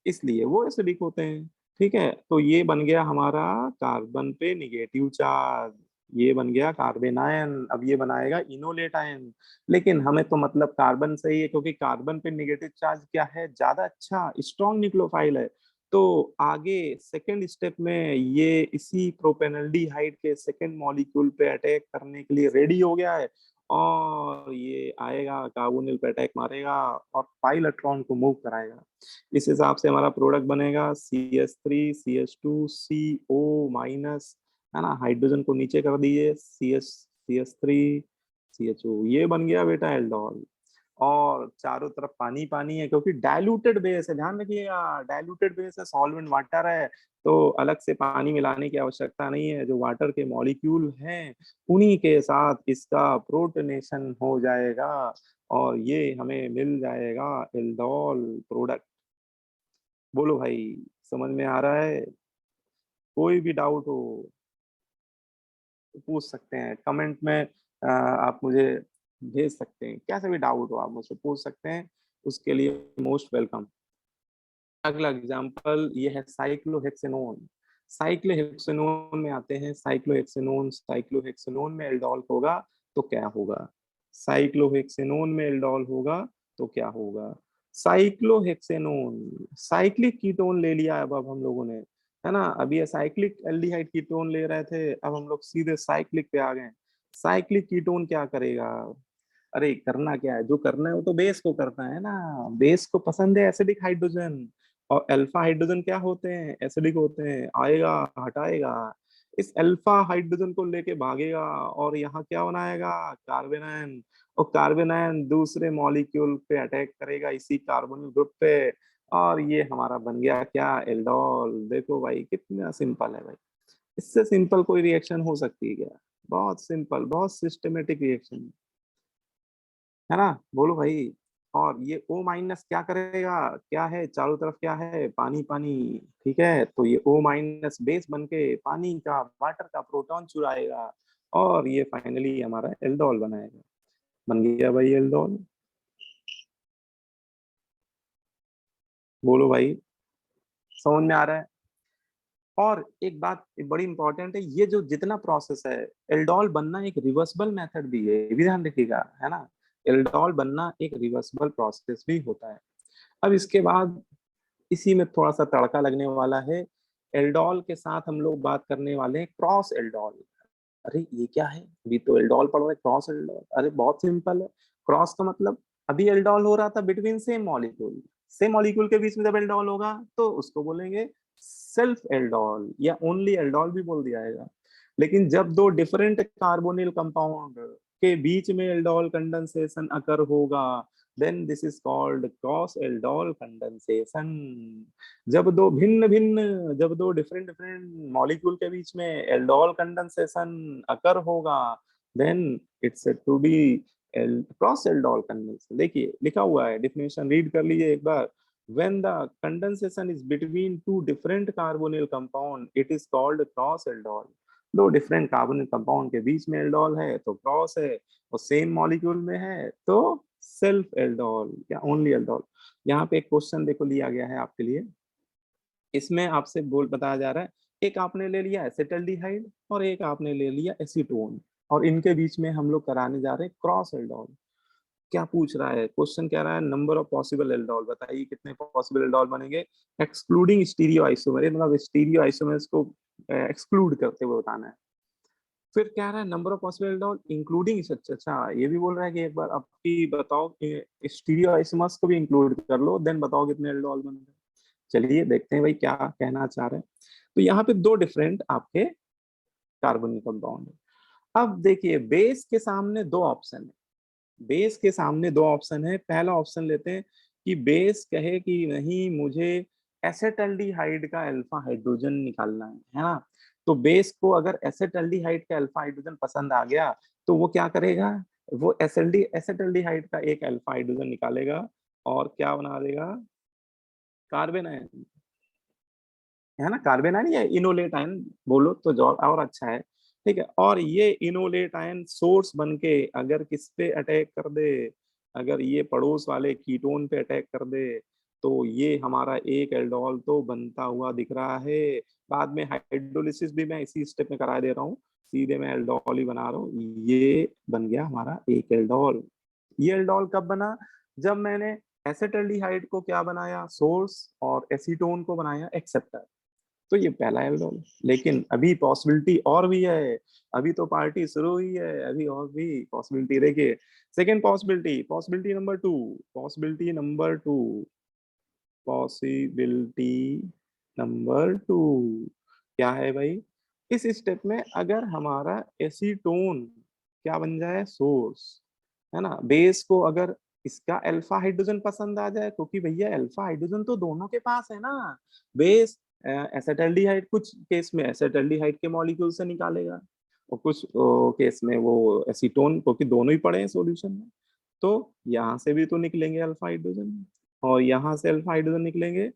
A: इसलिए वो एसिडिक होते हैं। ठीक है। तो ये बन गया हमारा कार्बन पे निगेटिव चार्ज। ये बन गया कार्बन आयन। अब ये बनाएगा इनोलेट आयन। लेकिन हमें तो मतलब कार्बन से ही है क्योंकि कार्बन पे निगेटिव चार्ज क्या है? ज्यादा अच्छा स्ट्रॉन्ग न्यूक्लियोफाइल है। तो आगे सेकेंड स्टेप में ये इसी प्रोपेनल्डिहाइड के सेकेंड मॉलिक्यूल पे अटैक करने के लिए रेडी हो गया है और ये आएगा कार्बोनिल पे अटैक मारेगा और पाई इलेक्ट्रॉन को मूव कराएगा। इस हिसाब से हमारा प्रोडक्ट बनेगा CH3CH2CO माइनस, है ना। हाइड्रोजन को नीचे कर दिए, CH3CHO, ये बन गया बेटा एल्डोल। और चारों तरफ पानी पानी है क्योंकि डाइल्यूटेड बेस है, ध्यान रखिएगा। डाइल्यूटेड बेस है, सॉल्वेंट वाटर है, तो अलग से पानी मिलाने की आवश्यकता नहीं है। जो वाटर के मॉलिक्यूल हैं उन्हीं के साथ इसका प्रोटोनेशन हो जाएगा और ये हमें मिल जाएगा एल्डोल प्रोडक्ट। बोलो भाई, समझ में आ रहा है? कोई भी डाउट हो तो पूछ सकते हैं कमेंट में। आप मुझे भेज सकते हैं, कैसे भी डाउट हो आप मुझसे पूछ सकते हैं, उसके लिए मोस्ट वेलकम। अगला एग्जांपल ये है साइक्लोहेक्सेनोन। साइक्लोहेक्सेनोन में आते हैं। साइक्लोहेक्सेनोन, साइक्लोहेक्सेनोन में एल्डोल होगा तो क्या होगा? साइक्लोहेक्सेनोन में एल्डोल होगा तो क्या होगा? साइक्लोहेक्सेनोन साइक्लिक कीटोन ले लिया अब हम लोगों ने, है ना। अभी ये साइक्लिक एल्डिहाइड कीटोन ले रहे थे, अब हम लोग सीधे साइक्लिक पे आ गए। साइक्लिक कीटोन क्या करेगा? अरे करना क्या है, जो करना है वो तो बेस को करना है ना। बेस को पसंद है एसिडिक हाइड्रोजन और अल्फा हाइड्रोजन क्या होते हैं? एसिडिक होते हैं। आएगा, हटाएगा, इस अल्फा हाइड्रोजन को लेके भागेगा और यहाँ क्या बनाएगा? Carbon ion. और कार्बन आयन दूसरे मॉलिक्यूल पे अटैक करेगा इसी कार्बोनिल ग्रुप पे और ये हमारा बन गया क्या? एल्डोल। देखो भाई कितना सिंपल है भाई। इससे सिंपल कोई रिएक्शन हो सकती है क्या? बहुत सिंपल, बहुत सिस्टमेटिक रिएक्शन, है ना। बोलो भाई। और ये O माइनस क्या करेगा? क्या है चारों तरफ? क्या है? पानी पानी। ठीक है। तो ये O माइनस बेस बन के पानी का, वाटर का प्रोटॉन चुराएगा और ये फाइनली हमारा एल्डोल बनाएगा। बन गया भाई एल्डोल। बोलो भाई, समझ में आ रहा है? और एक बात बड़ी इंपॉर्टेंट है, ये जो जितना प्रोसेस है, एल्डोल बनना एक रिवर्सिबल मेथड भी है, ये भी ध्यान रखिएगा, है ना। एल्डोल बनना एक रिवर्सिबल प्रोसेस भी होता है। अब इसके बाद इसी में थोड़ा सा तड़का लगने वाला है। एल्डोल के साथ हम लोग बात करने वाले हैं क्रॉस एल्डोल। अरे ये क्या है, अभी तो एल्डोल पढ़ रहे, क्रॉस एल्डोल, अरे बहुत सिंपल है। क्रॉस का मतलब, अभी एल्डोल हो रहा था between same molecule, same molecule के बीच में जब एल्डोल होगा तो उसको बोलेंगे सेल्फ एल्डोल, या ओनली एल्डोल भी बोल दिया जाएगा। लेकिन जब दो डिफरेंट कार्बोनिल कंपाउंड के बीच में एल्डोल कंडेंसेशन अकर होगा, then this is called cross aldol condensation। जब दो डिफरेंट डिफरेंट मॉलिक्यूल के बीच में एल्डोल कंडेंसेशन अकर होगा, then it's said to be cross aldol condensation. देखिए लिखा हुआ है, डिफिनेशन रीड कर लीजिए एक बार। when the condensation is between two different carbonyl compound it is called cross aldol। दो डिफरेंट कार्बोनिल कंपाउंड के बीच में एल्डोल है तो क्रॉस है, और सेम मॉलिक्यूल में है तो सेल्फ एल्डोल या ओनली एल्डोल। यहाँ पे एक क्वेश्चन देखो लिया गया है आपके लिए, इसमें आपसे बोल बताया जा रहा है, एक आपने ले लिया एसिटल्डिहाइड और एक आपने ले लिया एसीटोन, और इनके बीच में हम लोग कराने जा रहे हैं क्रॉस एल्डोल। क्या पूछ रहा है क्वेश्चन, कह रहा है नंबर ऑफ पॉसिबल एल्डोल बताइए, कितने पॉसिबल एल्डोल बनेंगे एक्सक्लूडिंग स्टीरियो आइसोमर, मतलब स्टीरियो आइसोमर्स को एक्सक्लूड करते हुए बताना है। फिर क्या रहा है number of possible aldol including, अच्छा ये भी बोल रहा है कि एक बार आपकी बताओ स्टीरियो आइसोमर्स को भी इंक्लूड कर लो, देन बताओ कितने एल्डोल बन गए। चलिए देखते हैं भाई क्या कहना चाह रहे हैं। तो यहाँ पे दो डिफरेंट आपके कार्बन कंपाउंड है। अब देखिए बेस के सामने दो ऑप्शन है, बेस के सामने दो ऑप्शन है। पहला ऑप्शन लेते हैं कि बेस कहे कि नहीं मुझे एसेटल्डिहाइड का अल्फा हाइड्रोजन निकालना है ना। तो बेस को अगर एसेटल्डिहाइड का अल्फा हाइड्रोजन पसंद आ गया तो वो क्या करेगा, वो एसेटल्डिहाइड का एक अल्फा हाइड्रोजन निकालेगा और क्या बना देगा, कार्बन आयन, है ना, कार्बन आयन या इनोलेट आयन बोलो तो जो और अच्छा है। ठीक है, और ये इनोलेट आयन सोर्स बन के अगर किस पे अटैक कर दे, अगर ये पड़ोस वाले कीटोन पे अटैक कर दे तो ये हमारा एक एल्डोल तो बनता हुआ दिख रहा है। बाद में हाइड्रोलिसिस भी मैं इसी स्टेप में करा दे रहा हूँ, सीधे मैं एल्डोल ही बना रहा हूँ। ये बन गया हमारा एक एल्डोल। ये एल्डोल कब बना, जब मैंने एसेटल्डिहाइड को क्या बनाया सोर्स और एसीटोन को बनाया एक्सेप्टर। तो ये पहला एल्डोल। लेकिन अभी पॉसिबिलिटी और भी है, अभी तो पार्टी शुरू हुई है, अभी और भी पॉसिबिलिटी देखिए। Second possibility, possibility number two, possibility number two, possibility number two क्या है भाई, इस स्टेप में अगर हमारा एसीटोन क्या बन जाए सोर्स, है ना, बेस को अगर इसका अल्फा हाइड्रोजन पसंद आ जाए, क्योंकि भैया अल्फा हाइड्रोजन तो दोनों के पास है ना। बेस एसेटल्डिहाइड कुछ केस में एसेटल्डिहाइड के मॉलिक्यूल से निकालेगा और कुछ केस में वो एसीटोन, क्योंकि दोनों ही पड़े हैं सॉल्यूशन में, तो यहाँ से भी तो निकलेंगे अल्फा हाइड्रोजन और यहाँ से अल्फा हाइड्रोजन निकलेंगे,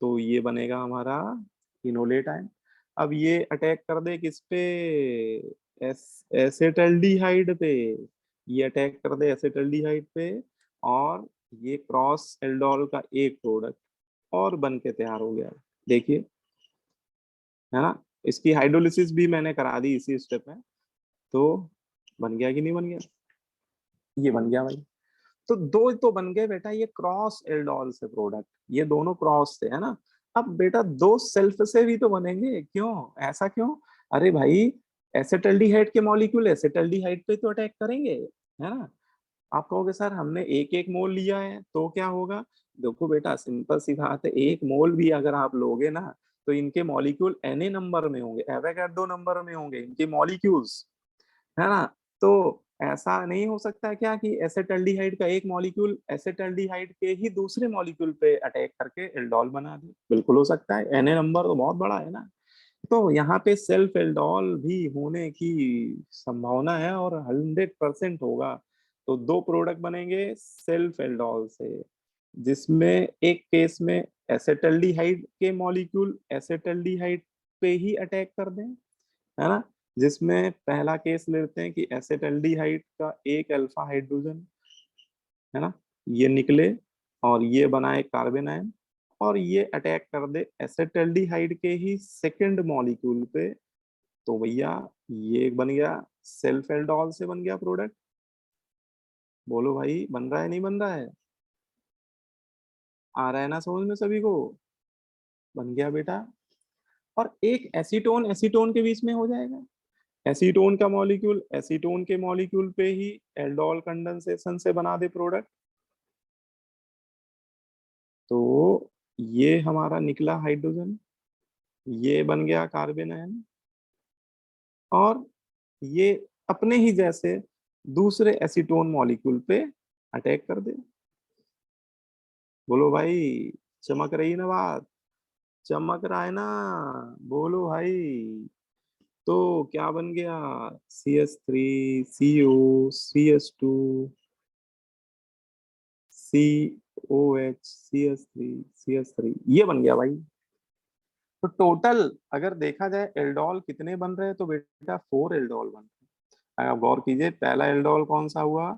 A: तो ये बनेगा हमारा इनोलेट आयन। अब ये अटैक कर दे किस पे, एसेटल्डिहाइड पे, ये अटैक कर दे एसेटल्डिहाइड पे, और ये क्रॉस एल्डोल का एक प्रोडक्ट और बन के तैयार हो गया। देखिए, है ना, इसकी हाइड्रोलिसिस भी मैंने करा दी इसी स्टेप में, तो बन गया कि नहीं बन गया, ये बन गया भाई। तो दो तो बन गए बेटा ये क्रॉस एल्डोल से प्रोडक्ट, ये दोनों क्रॉस से, है ना। अब बेटा दो सेल्फ से भी तो बनेंगे, क्यों, ऐसा क्यों, अरे भाई एसेटल्डिहाइड के मॉलिक्यूल एसेटल्डिहाइड पे तो अटैक करेंगे, है ना। आप कहोगे सर हमने एक एक मोल लिया है तो क्या होगा, देखो बेटा सिंपल सी बात है, एक मोल भी अगर आप लोगे ना तो इनके मॉलिक्यूल एन ए नंबर में होंगे, एवोगाड्रो नंबर में होंगे इनके मॉलिक्यूल्स, है ना। तो ऐसा नहीं हो सकता क्या कि एसेटल्डिहाइड का एक मॉलिक्यूल एसेटल्डिहाइड के ही दूसरे मॉलिक्यूल पे अटैक करके एल्डोल बना दे, बिल्कुल हो सकता है, एन ए नंबर तो बहुत बड़ा है ना। तो यहाँ पे सेल्फ एल्डोल भी होने की संभावना है और 100% होगा। तो दो प्रोडक्ट बनेंगे सेल्फ एल्डोल से, जिसमें एक केस में एसेटल्डिहाइड के मॉलिक्यूल एसेटल्डिहाइड पे ही अटैक कर दें, है ना, जिसमें पहला केस लेते हैं कि एसेटल्डिहाइड का एक अल्फा हाइड्रोजन, है ना, ये निकले और ये बनाए कार्बन आयन, और ये अटैक कर दे एसेटल्डिहाइड के ही सेकंड मॉलिक्यूल पे, तो भैया ये बन गया सेल्फ एल्डोल से बन गया प्रोडक्ट। बोलो भाई, बन रहा है नहीं बन रहा है? आ रहा है ना समझ में सभी को? बन गया बेटा। और एक एसीटोन एसीटोन के बीच में हो जाएगा, एसीटोन का मॉलिक्यूल एसीटोन के मॉलिक्यूल पे ही एल्डोल कंडेंसेशन से बना दे प्रोडक्ट। तो ये हमारा निकला हाइड्रोजन, ये बन गया कार्बन आयन, और ये अपने ही जैसे दूसरे एसीटोन मॉलिक्यूल पे अटैक कर दे। बोलो भाई, चमक रही है ना बात? चमक रहा है ना? बोलो भाई। तो क्या बन गया? CH3 CO, COH, CH3 ये बन गया भाई। तो टोटल अगर देखा जाए एल्डोल कितने बन रहे हैं, तो बेटा 4 एल्डोल बन रहे हैं। अगर गौर कीजिए, पहला एल्डोल कौन सा हुआ?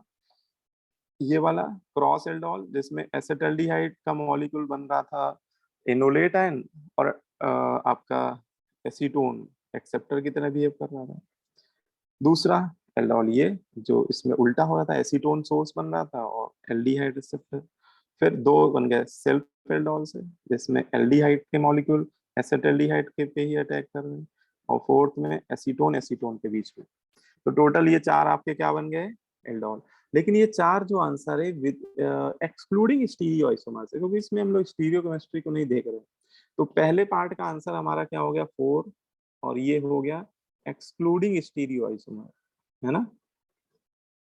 A: ये वाला क्रॉस एल्डोल, जिसमें एसिटल्डिहाइड का मॉलिक्यूल बन रहा था इनोलेट आयन, और आपका एसीटोन एक्सेप्टर की तरह बिहेव कर रहा था। दूसरा एल्डोल ये, जो इसमें उल्टा हो रहा था, एसीटोन सोर्स बन रहा था और एल्डिहाइड रिसेप्टर। फिर दो बन गए सेल्फ एल्डोल से, जिसमें एल्डिहाइड के मॉलिक्यूल एसिटल्डिहाइड के पे ही अटैक कर रहे हैं, और फोर्थ में एसीटोन एसीटोन के बीच में। तो टोटल ये 4 आपके क्या बन गए? एल्डोल। लेकिन ये 4 जो आंसर है विद एक्सक्लूडिंग स्टीरियो आइसोमर्स है, क्योंकि इसमें हम लोग स्टीरियो केमिस्ट्री को नहीं देख रहे। तो पहले पार्ट का आंसर हमारा क्या हो गया? 4, और ये हो गया एक्सक्लूडिंग स्टीरियो आइसोमर, है ना।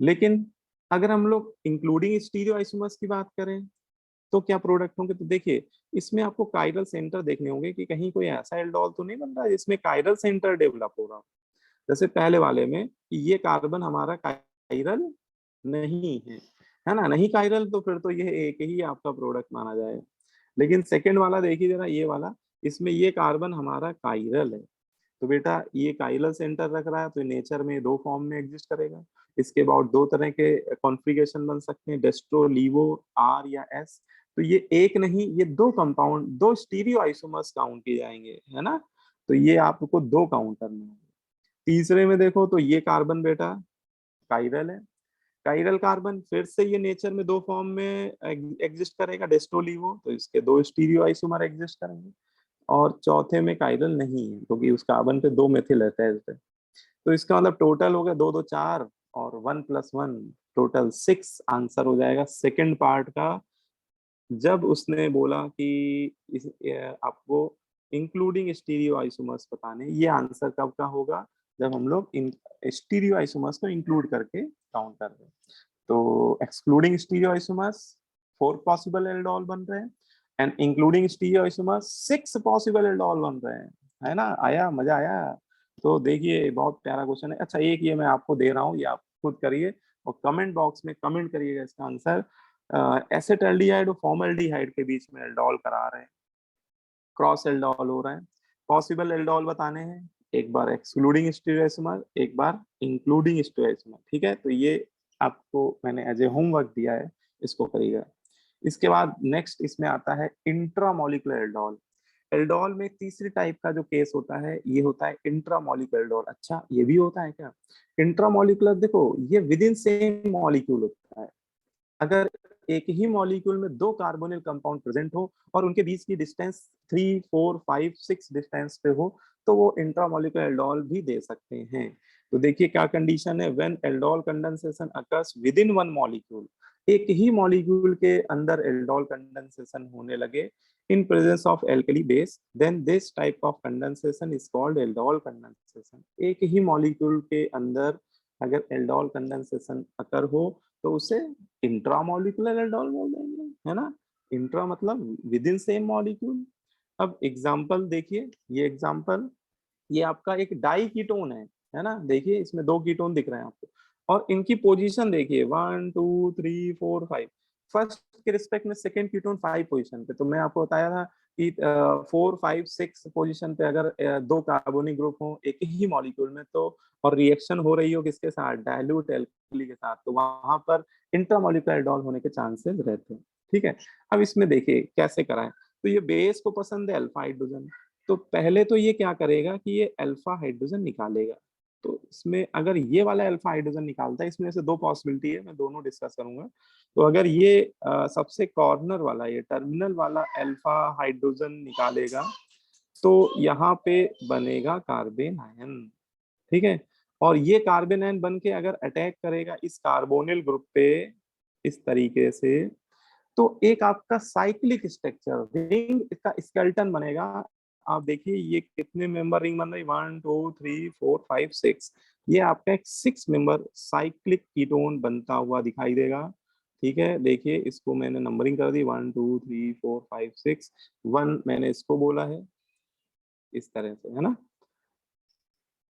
A: लेकिन अगर हम लोग इंक्लूडिंग स्टीरियो आइसोमर्स की बात करें, तो क्या प्रोडक्ट होंगे? तो देखिए, इसमें आपको कायरल सेंटर देखने होंगे कि कहीं कोई ऐसा एल्डोल तो नहीं बन रहा है जिसमें कायरल सेंटर डेवलप हो रहा हो। जैसे पहले वाले में ये कार्बन हमारा कायरल नहीं है ना, नहीं कायरल, तो फिर तो ये एक ही आपका प्रोडक्ट माना जाएगा। लेकिन सेकंड वाला देखिए जरा, ये वाला, इसमें ये कार्बन हमारा कायरल है। तो बेटा ये काइलर सेंटर रख रहा है, तो नेचर में दो फॉर्म में एग्जिस्ट करेगा। इसके बाद दो तरह के कॉन्फ़िगरेशन बन सकते हैं, डेस्ट्रो लीवो, आर या एस। तो ये एक नहीं, ये दो कंपाउंड, दो स्टीरियो आइसोमर्स काउंट किए जाएंगे, है ना। तो ये आपको दो काउंट करने होंगे। तीसरे में देखो तो ये कार्बन बेटा काइरल है। काइरल कार्बन फिर से ये नेचर में दो फॉर्म में एग्जिस्ट करेगा, डेस्ट्रो लीवो, तो इसके दो स्टीरियो आइसोमर एग्जिस्ट करेंगे। और चौथे में काइरल नहीं है, क्योंकि उस कार्बन पे दो मेथिल एस्टर है। तो इसका मतलब टोटल हो गया दो दो चार, और 1+1 टोटल 6 आंसर हो जाएगा सेकंड पार्ट का। जब उसने बोला कि आपको इंक्लूडिंग स्टीरियो आइसोमर्स बताने, ये आंसर कब का होगा? जब हम लोग इन स्टीरियो आइसोमर्स को इंक्लूड करके काउंट कर रहे हैं। तो excluding stereo isomers 4 possible aldol बन रहे हैं, and including stereo isomers 6 possible aldol बन रहे हैं। है ना, आया मजा आया? तो देखिए, बहुत प्यारा क्वेश्चन है। अच्छा, एक ये मैं आपको दे रहा हूँ, ये आप खुद करिए और कमेंट बॉक्स में कमेंट करिएगा इसका आंसर। एसेटल्डिहाइड और फॉर्मल्डिहाइड के बीच में एल्डोल करा रहे हैं, क्रॉस एल्डोल हो रहा है। पॉसिबल एल्डोल बताने हैं, एक बार एक्सक्लूडिंग स्टीरियोआइसोमर, एक बार इंक्लूडिंग स्टीरियोआइसोमर। ठीक है, तो ये आपको मैंने एज ए होमवर्क दिया है, इसको करिएगा। इसके बाद नेक्स्ट इसमें आता है इंट्रामोलिकुलर एल्डोल। एल्डोल में तीसरी टाइप का जो केस होता है, ये होता है इंट्रामोलिकुलर एल्डोल। अच्छा, ये भी होता है क्या? इंट्रामोलिकुलर देखो, ये विद इन सेम मॉलिक्यूल होता है। अगर एक ही मॉलिक्यूल में दो कार्बोनिल कंपाउंड प्रेजेंट हो और उनके बीच की डिस्टेंस 3, 4, 5, 6 डिस्टेंस पे हो, तो वो इंट्रामोलिकुलर एल्डोल भी दे सकते हैं। तो देखिए क्या कंडीशन है, when aldol condensation occurs within one molecule, एक ही मॉलिक्यूल के अंदर एल्डोल कंडेंसेशन होने लगे in presence of alkali base, then this type of condensation is called aldol condensation. एक ही मॉलिक्यूल के अंदर अगर एल्डोल कंडेंसेशन अकर हो, तो उसे इंट्रामोलिकुलर एल्डोल बोल देंगे, है ना। इंट्रा मतलब विद इन सेम मॉलिक्यूल। अब एग्जांपल देखिए, ये एग्जांपल, ये आपका एक डाई कीटोन है ना। देखिए इसमें दो कीटोन दिख रहे हैं आपको, और इनकी पोजीशन देखिए 1 2 3 4 5। फर्स्ट के रिस्पेक्ट में सेकंड कीटोन 5 पोजीशन पे। तो मैं आपको बताया था कि 4 5 6 पोजीशन पे अगर दो कार्बोनिक ग्रुप हो एक ही मॉलिक्यूल में, तो और रिएक्शन हो रही हो किसके साथ, डाइल्यूट एल्कली के साथ, तो वहां पर इंट्रामॉलिक्यूलर एल्डोल होने के चांसेस रहते हैं। ठीक है, अब इसमें देखिए कैसे कराएं। तो ये बेस को पसंद है अल्फा हाइड्रोजन, तो पहले तो ये क्या करेगा कि ये अल्फा हाइड्रोजन निकालेगा। तो इसमें अगर ये वाला अल्फा हाइड्रोजन निकालता है, इसमें से दो पॉसिबिलिटी है, मैं दोनों डिस्कस करूंगा। तो अगर ये सबसे कॉर्नर वाला, ये टर्मिनल वाला अल्फा हाइड्रोजन निकालेगा, तो यहाँ पे बनेगा कार्बन आयन। ठीक है, और ये कार्बन आयन बन के अगर अटैक करेगा इस कार्बोनिल ग्रुप पे इस तरीके से, तो एक आपका साइक्लिक स्ट्रक्चर रिंग का स्केलेटन बनेगा। आप देखिए ये कितने मेंबर रिंग बन रही, 1 2 3 4 5 6, ये आपका एक 6 मेंबर साइक्लिक कीटोन बनता हुआ दिखाई देगा। ठीक है, देखिए इसको मैंने नंबरिंग कर दी, 1 2 3 4 5 6, 1 मैंने इसको बोला है इस तरह से, है ना।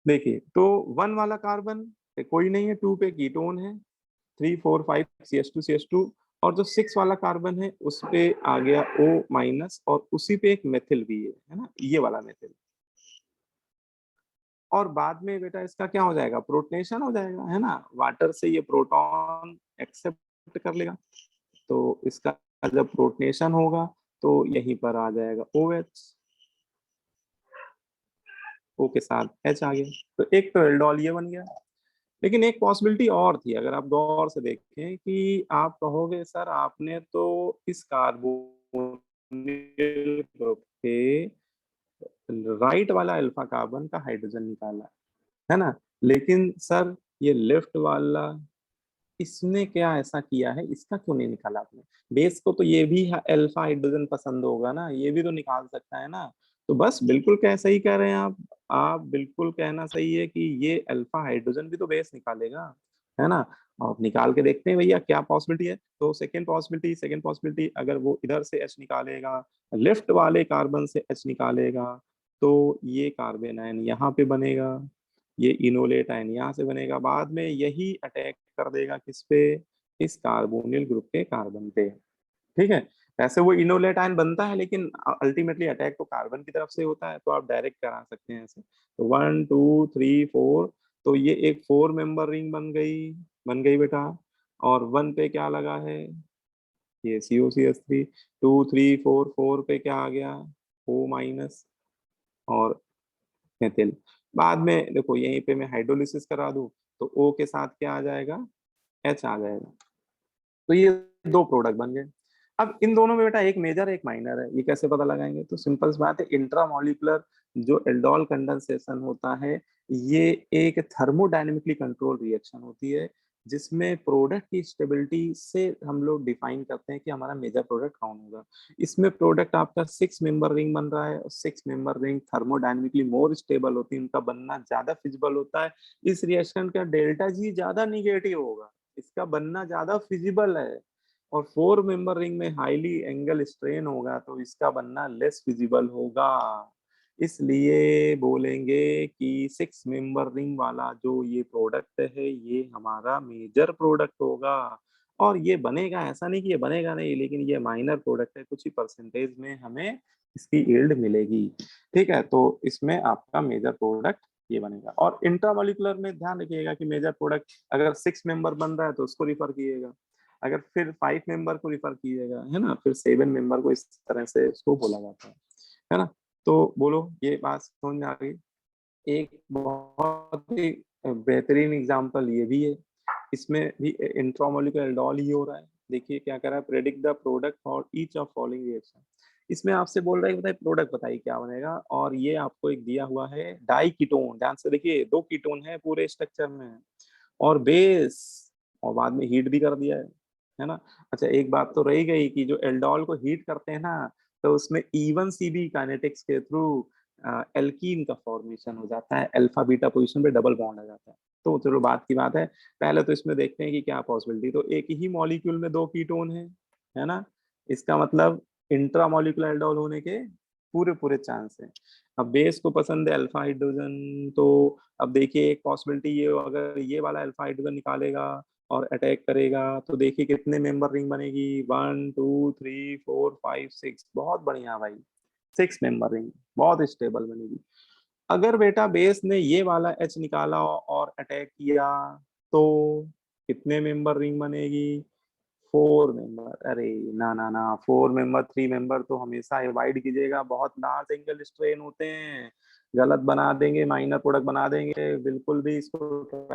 A: देखिए तो 1 वाला कार्बन पे कोई नहीं है, 2 पे कीटोन है, 3 4 5 CH2 और जो 6 वाला कार्बन है उस पे आ गया O- और उसी पे एक मेथिल भी है ना, ये वाला मेथिल। और बाद में बेटा इसका क्या हो जाएगा, प्रोटनेशन हो जाएगा, है ना, वाटर से ये प्रोटॉन एक्सेप्ट कर लेगा। तो इसका जब प्रोटनेशन होगा तो यहीं पर आ जाएगा OH, O के साथ H आ गया। तो एक तो एल्डोल ये बन गया। लेकिन एक पॉसिबिलिटी और थी, अगर आप गौर से देखें कि आप कहोगे सर आपने तो इस कार्बोनिल ग्रुप के राइट वाला अल्फा कार्बन का हाइड्रोजन निकाला, है ना, लेकिन सर ये लेफ्ट वाला, इसने क्या ऐसा किया है, इसका क्यों नहीं निकाला आपने। बेस को तो ये भी अल्फा हाइड्रोजन पसंद होगा ना, ये भी तो निकाल सकता है ना। तो बस बिल्कुल कह सही कह रहे हैं आप बिल्कुल कहना सही है कि ये अल्फा हाइड्रोजन भी तो बेस निकालेगा, है ना। और निकाल के देखते हैं भैया क्या पॉसिबिलिटी है। तो सेकंड पॉसिबिलिटी अगर वो इधर से H निकालेगा, लेफ्ट वाले कार्बन से H निकालेगा, तो ये कार्बन आयन यहाँ पे बनेगा, ये इनोलेट आयन यहाँ से बनेगा, बाद में यही अटैक कर देगा किस पे, इस कार्बोनिल ग्रुप के कार्बन पे। ठीक है, वैसे वो इनोलेट आयन बनता है लेकिन अल्टीमेटली अटैक तो कार्बन की तरफ से होता है, तो आप डायरेक्ट करा सकते हैं ऐसे। तो 1 2 3 4, तो ये एक 4 मेंबर रिंग बन गई बेटा। और 1 पे क्या लगा है, ये COCH3, 2 3 4 4 पे क्या आ गया, O- और मेथिल। बाद में देखो यहीं पे मैं हाइड्रोलिसिस करा दूं, तो O के साथ क्या आ जाएगा, H आ जाएगा। तो ये दो प्रोडक्ट बन गए। अब इन दोनों में बेटा एक मेजर एक माइनर है, ये कैसे पता लगाएंगे, तो सिंपल सी बात है, इंट्रामॉलिक्यूलर जो एल्डोल कंडेंसेशन होता है, ये एक थर्मोडायनेमिकली कंट्रोल रिएक्शन होती है, जिसमें प्रोडक्ट की स्टेबिलिटी से हम लोग डिफाइन करते हैं कि हमारा मेजर प्रोडक्ट कौन होगा। इसमें प्रोडक्ट आपका 6 मेंबर रिंग बन रहा है, और 6 member ring thermodynamically more stable होती है, उनका बनना ज्यादा फिजिबल होता है। इस रिएक्शन का डेल्टा जी ज्यादा निगेटिव होगा, इसका बनना ज्यादा फिजिबल है। और 4 मेंबर रिंग में हाईली एंगल स्ट्रेन होगा, तो इसका बनना लेस फिजिबल होगा। इसलिए बोलेंगे कि 6 मेंबर रिंग वाला जो ये प्रोडक्ट है, ये हमारा मेजर प्रोडक्ट होगा। और ये बनेगा, ऐसा नहीं कि ये बनेगा नहीं, लेकिन ये माइनर प्रोडक्ट है, कुछ ही परसेंटेज में हमें इसकी यील्ड मिलेगी। ठीक है, तो इसमें आपका मेजर प्रोडक्ट ये बनेगा। और इंट्रामोलिकुलर में ध्यान रखिएगा कि मेजर प्रोडक्ट अगर 6 मेंबर बन रहा है तो उसको रिफर कीजिएगा, अगर फिर 5 मेंबर को रिफर कीजिएगा, है ना, फिर 7 मेंबर को, इस तरह से उसको बोला जाता है ना। तो बोलो ये बात समझ में आ गई। एक बहुत ही बेहतरीन एग्जांपल ये भी है, इसमें भी इंट्रामोलिकुलर एल्डोल ही हो रहा है। देखिए क्या कर रहा है, predict the product for each of following reaction. इसमें आपसे बोल रहा है कि बताइए प्रोडक्ट बताइए क्या बनेगा, और ये आपको एक दिया हुआ है डाई कीटोन, ध्यान से देखिए 2 कीटोन है पूरे स्ट्रक्चर में, और बेस, और बाद में हीट भी कर दिया है ना। अच्छा एक बात तो रही गई कि जो एल्डोल को हीट करते हैं ना, तो उसमें E1CB काइनेटिक्स के थ्रू एल्कीन का फॉर्मेशन हो जाता है, अल्फा बीटा पोजीशन पे डबल बॉन्ड आ जाता है। तो चलो बात की बात है, पहले तो इसमें देखते हैं कि क्या पॉसिबिलिटी। तो एक ही मॉलिक्यूल में 2 कीटोन है ना, इसका मतलब इंट्रामॉलिक्यूलर एल्डोल होने के पूरे पूरे चांस हैं। अब बेस को पसंद है अल्फा हाइड्रोजन, तो अब देखिए एक पॉसिबिलिटी ये, अगर ये वाला अल्फा हाइड्रोजन निकालेगा और अटैक करेगा, तो देखिए कितने मेंबर रिंग बनेगी, 1 2 3 4 5 6, बहुत बढ़िया भाई। 6 मेंबर रिंग बहुत स्टेबल बनेगी। अगर बेटा बेस ने ये वाला H निकाला और अटैक किया तो कितने मेंबर रिंग बनेगी? 4 मेंबर। अरे ना ना ना, 4 मेंबर 3 मेंबर तो हमेशा अवॉइड कीजिएगा, बहुत लार्ज एंगल स्ट्रेन होते हैं, गलत बना देंगे, माइनर प्रोडक्ट बना देंगे, बिल्कुल भी इसको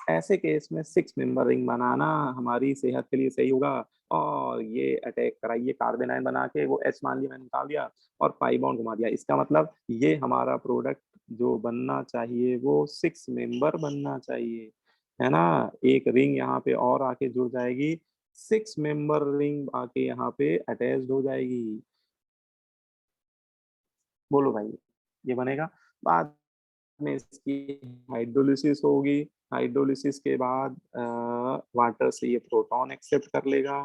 A: ऐसे केस में 6 मेंबर रिंग बनाना हमारी सेहत के लिए सही होगा। और ये अटैक कराइए कार्बन आयन बना के, वो एच मान लिया मैंने निकाल दिया और पाई बॉन्ड घुमा दिया, इसका मतलब ये हमारा प्रोडक्ट जो बनना चाहिए वो 6 मेंबर बनना चाहिए, है ना। एक रिंग यहाँ पे और आके जुड़ जाएगी, 6 मेंबर रिंग आके यहाँ पे अटैच्ड हो जाएगी। बोलो भाई, ये बनेगा। बाद में इसकी हाइड्रोलिसिस होगी, हाइड्रोलिसिस के बाद वाटर से ये प्रोटॉन एक्सेप्ट कर लेगा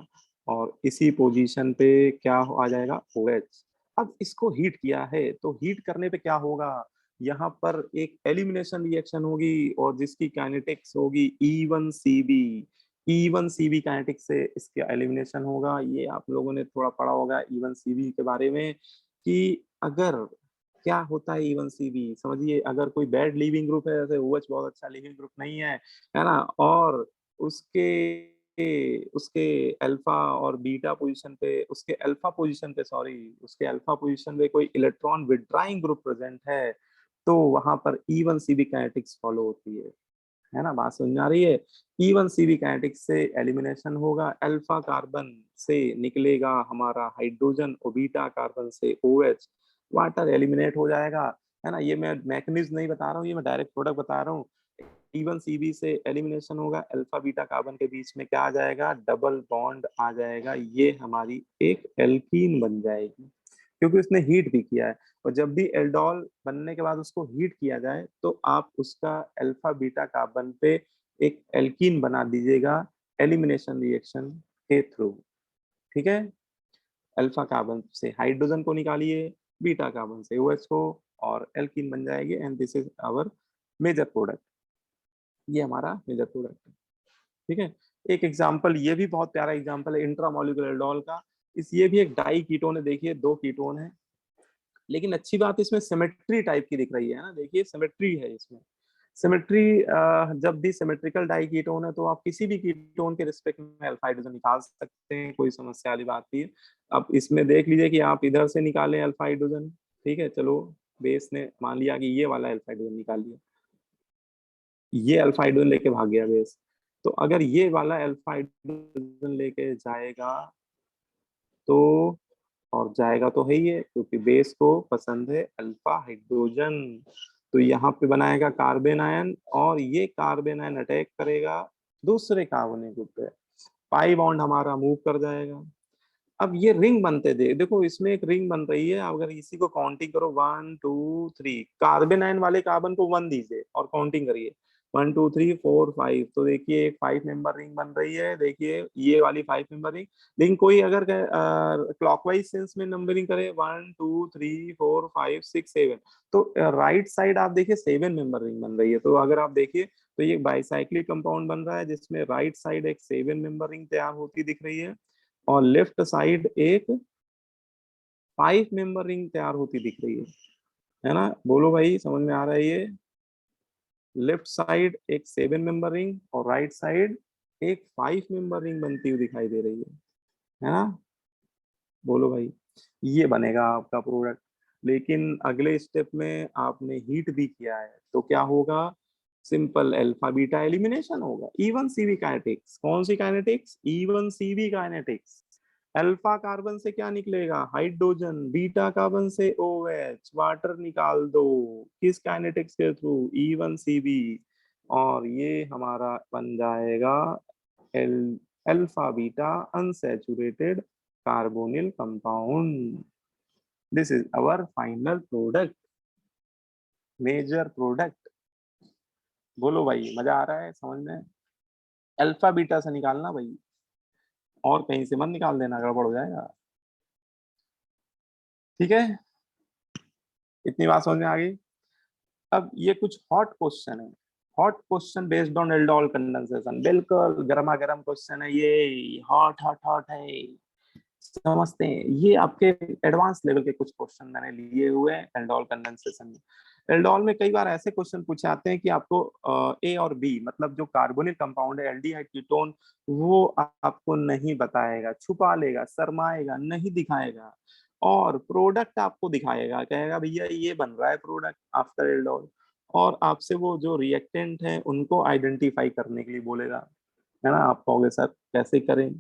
A: और इसी पोजीशन पे क्या आ जाएगा, OH। अब इसको हीट किया है तो हीट करने पे क्या होगा, यहाँ पर एक एलिमिनेशन रिएक्शन होगी और जिसकी काइनेटिक्स होगी E1CB। E1CB काइनेटिक्स से इसका एलिमिनेशन होगा। ये आप लोगों ने थोड़ा पढ़ा होगा E1CB के बारे में कि अगर क्या होता है E1CB समझिए, अगर कोई बैड लीविंग ग्रुप है, जैसे OH बहुत अच्छा लीविंग ग्रुप नहीं है ना, और उसके उसके अल्फा और बीटा पोजीशन पे, उसके अल्फा पोजीशन पे सॉरी, उसके अल्फा पोजीशन पे कोई इलेक्ट्रॉन विड्रॉइंग ग्रुप प्रेजेंट है, तो वहां पर E1CB काइनेटिक्स फॉलो होती है ना। बात समझ में आ रही है। E1CB काइनेटिक्स से एलिमिनेशन होगा, अल्फा कार्बन से निकलेगा हमारा हाइड्रोजन और बीटा कार्बन से OH, वाटर एलिमिनेट हो जाएगा, है ना। ये मैं मैकेनिज्म नहीं बता रहा हूँ, ये मैं डायरेक्ट प्रोडक्ट बता रहा हूँ। E1CB से एलिमिनेशन होगा, अल्फा बीटा कार्बन के बीच में क्या आ जाएगा, डबल बॉन्ड आ जाएगा, ये हमारी एक एल्कीन बन जाएगी क्योंकि उसने हीट भी किया है। और जब भी एल्डोल बनने के बाद उसको हीट किया जाए तो आप उसका अल्फा बीटा कार्बन पे एक एल्कीन बना दीजिएगा एलिमिनेशन रिएक्शन के थ्रू, ठीक है। अल्फा कार्बन से हाइड्रोजन को निकालिए, बीटा कार्बन से OH को, और एल्कीन बन जाएगी and this is our major product. ये हमारा मेजर प्रोडक्ट है, ठीक है। एक एग्जांपल, ये भी बहुत प्यारा एग्जांपल है इंट्रामोलिकुलर एल्डोल का। इस ये भी एक डाई कीटोन है, देखिए 2 कीटोन है, लेकिन अच्छी बात इसमें सिमेट्री टाइप की दिख रही है ना, देखिए सिमेट्री है इसमें। सिमेट्री, जब भी सिमेट्रिकल डाई कीटोन है तो आप किसी भी कीटोन के रिस्पेक्ट में अल्फा हाइड्रोजन निकाल सकते हैं, कोई समस्या वाली बात नहीं है। अब इसमें देख लीजिए कि आप इधर से निकालें अल्फा हाइड्रोजन, ठीक है, चलो बेस ने मान लिया कि ये वाला अल्फा हाइड्रोजन निकाल लिया, ये अल्फा हाइड्रोजन लेके भाग गया बेस, तो अगर ये वाला अल्फा हाइड्रोजन लेके जाएगा तो, और जाएगा तो है ही है क्योंकि बेस को पसंद है अल्फा हाइड्रोजन, तो यहाँ पे बनाएगा कार्बन आयन और ये कार्बन आयन अटैक करेगा दूसरे कार्बोनिल ग्रुप पे, पाई बॉन्ड हमारा मूव कर जाएगा। अब ये रिंग बनते दे, देखो इसमें एक रिंग बन रही है, अगर इसी को काउंटिंग करो 1 2 3, कार्बन आयन वाले कार्बन को 1 दीजिए और काउंटिंग करिए 1 2 3 4 5, तो देखिए एक 5 मेंबर रिंग बन रही है, देखिए ये वाली 5 मेंबर रिंग। लेकिन कोई अगर क्लॉकवाइज सेंस में नंबरिंग करे 1 2 3 4 5 6 7, तो राइट साइड आप देखिए 7 मेंबर रिंग बन रही है, तो अगर आप देखिए तो ये बाइसाइक्लिक कंपाउंड बन रहा है जिसमें राइट साइड एक 7 मेंबर रिंग तैयार होती दिख रही है और लेफ्ट साइड एक 5 मेंबर रिंग तैयार होती दिख रही है ना। बोलो भाई, समझ में आ रहा है ये? लेफ्ट साइड एक 7 मेंबर रिंग और राइट साइड एक 5 मेंबर रिंग बनती हुई दिखाई दे रही है ना। बोलो भाई, ये बनेगा आपका प्रोडक्ट। लेकिन अगले स्टेप में आपने हीट भी किया है तो क्या होगा, सिंपल अल्फा बीटा एलिमिनेशन होगा। E1CB काइनेटिक्स, कौन सी kinetics, E1CB kinetics. Alpha carbon से क्या निकलेगा, हाइड्रोजन, बीटा कार्बन से OH, वाटर निकाल दो, किस काइनेटिक्स के थ्रू, E1CB, और ये हमारा बन जाएगा एल alpha beta unsaturated carbonyl compound. This is our final product, major product. बोलो भाई, मजा आ रहा है समझ में? अल्फा बीटा से निकालना भाई, और कहीं से मत निकाल देना, गड़बड़ हो जाएगा, ठीक है। इतनी बात समझ में आ गई। अब ये कुछ हॉट क्वेश्चन है, hot question based on aldol condensation, बिल्कुल गर्मा गर्म क्वेश्चन है ये, हॉट हॉट हॉट है। समझते हैं। ये आपके एडवांस लेवल के कुछ क्वेश्चन मैंने लिए हुए हैं एल्डोल कंडेंसेशन में। एल्डोल में कई बार ऐसे क्वेश्चन पूछे आते हैं कि आपको ए और बी मतलब जो कार्बोनिल कंपाउंड है एल्डिहाइड कीटोन वो आपको नहीं बताएगा, छुपा लेगा, शर्माएगा, नहीं दिखाएगा और प्रोडक्ट आपको दिखाएगा, कहेगा भैया ये बन रहा है प्रोडक्ट आफ्टर एल्डोल और आपसे वो जो रिएक्टेंट है उनको आइडेंटिफाई करने के लिए बोलेगा, है ना? आप कहोगे सर कैसे करें?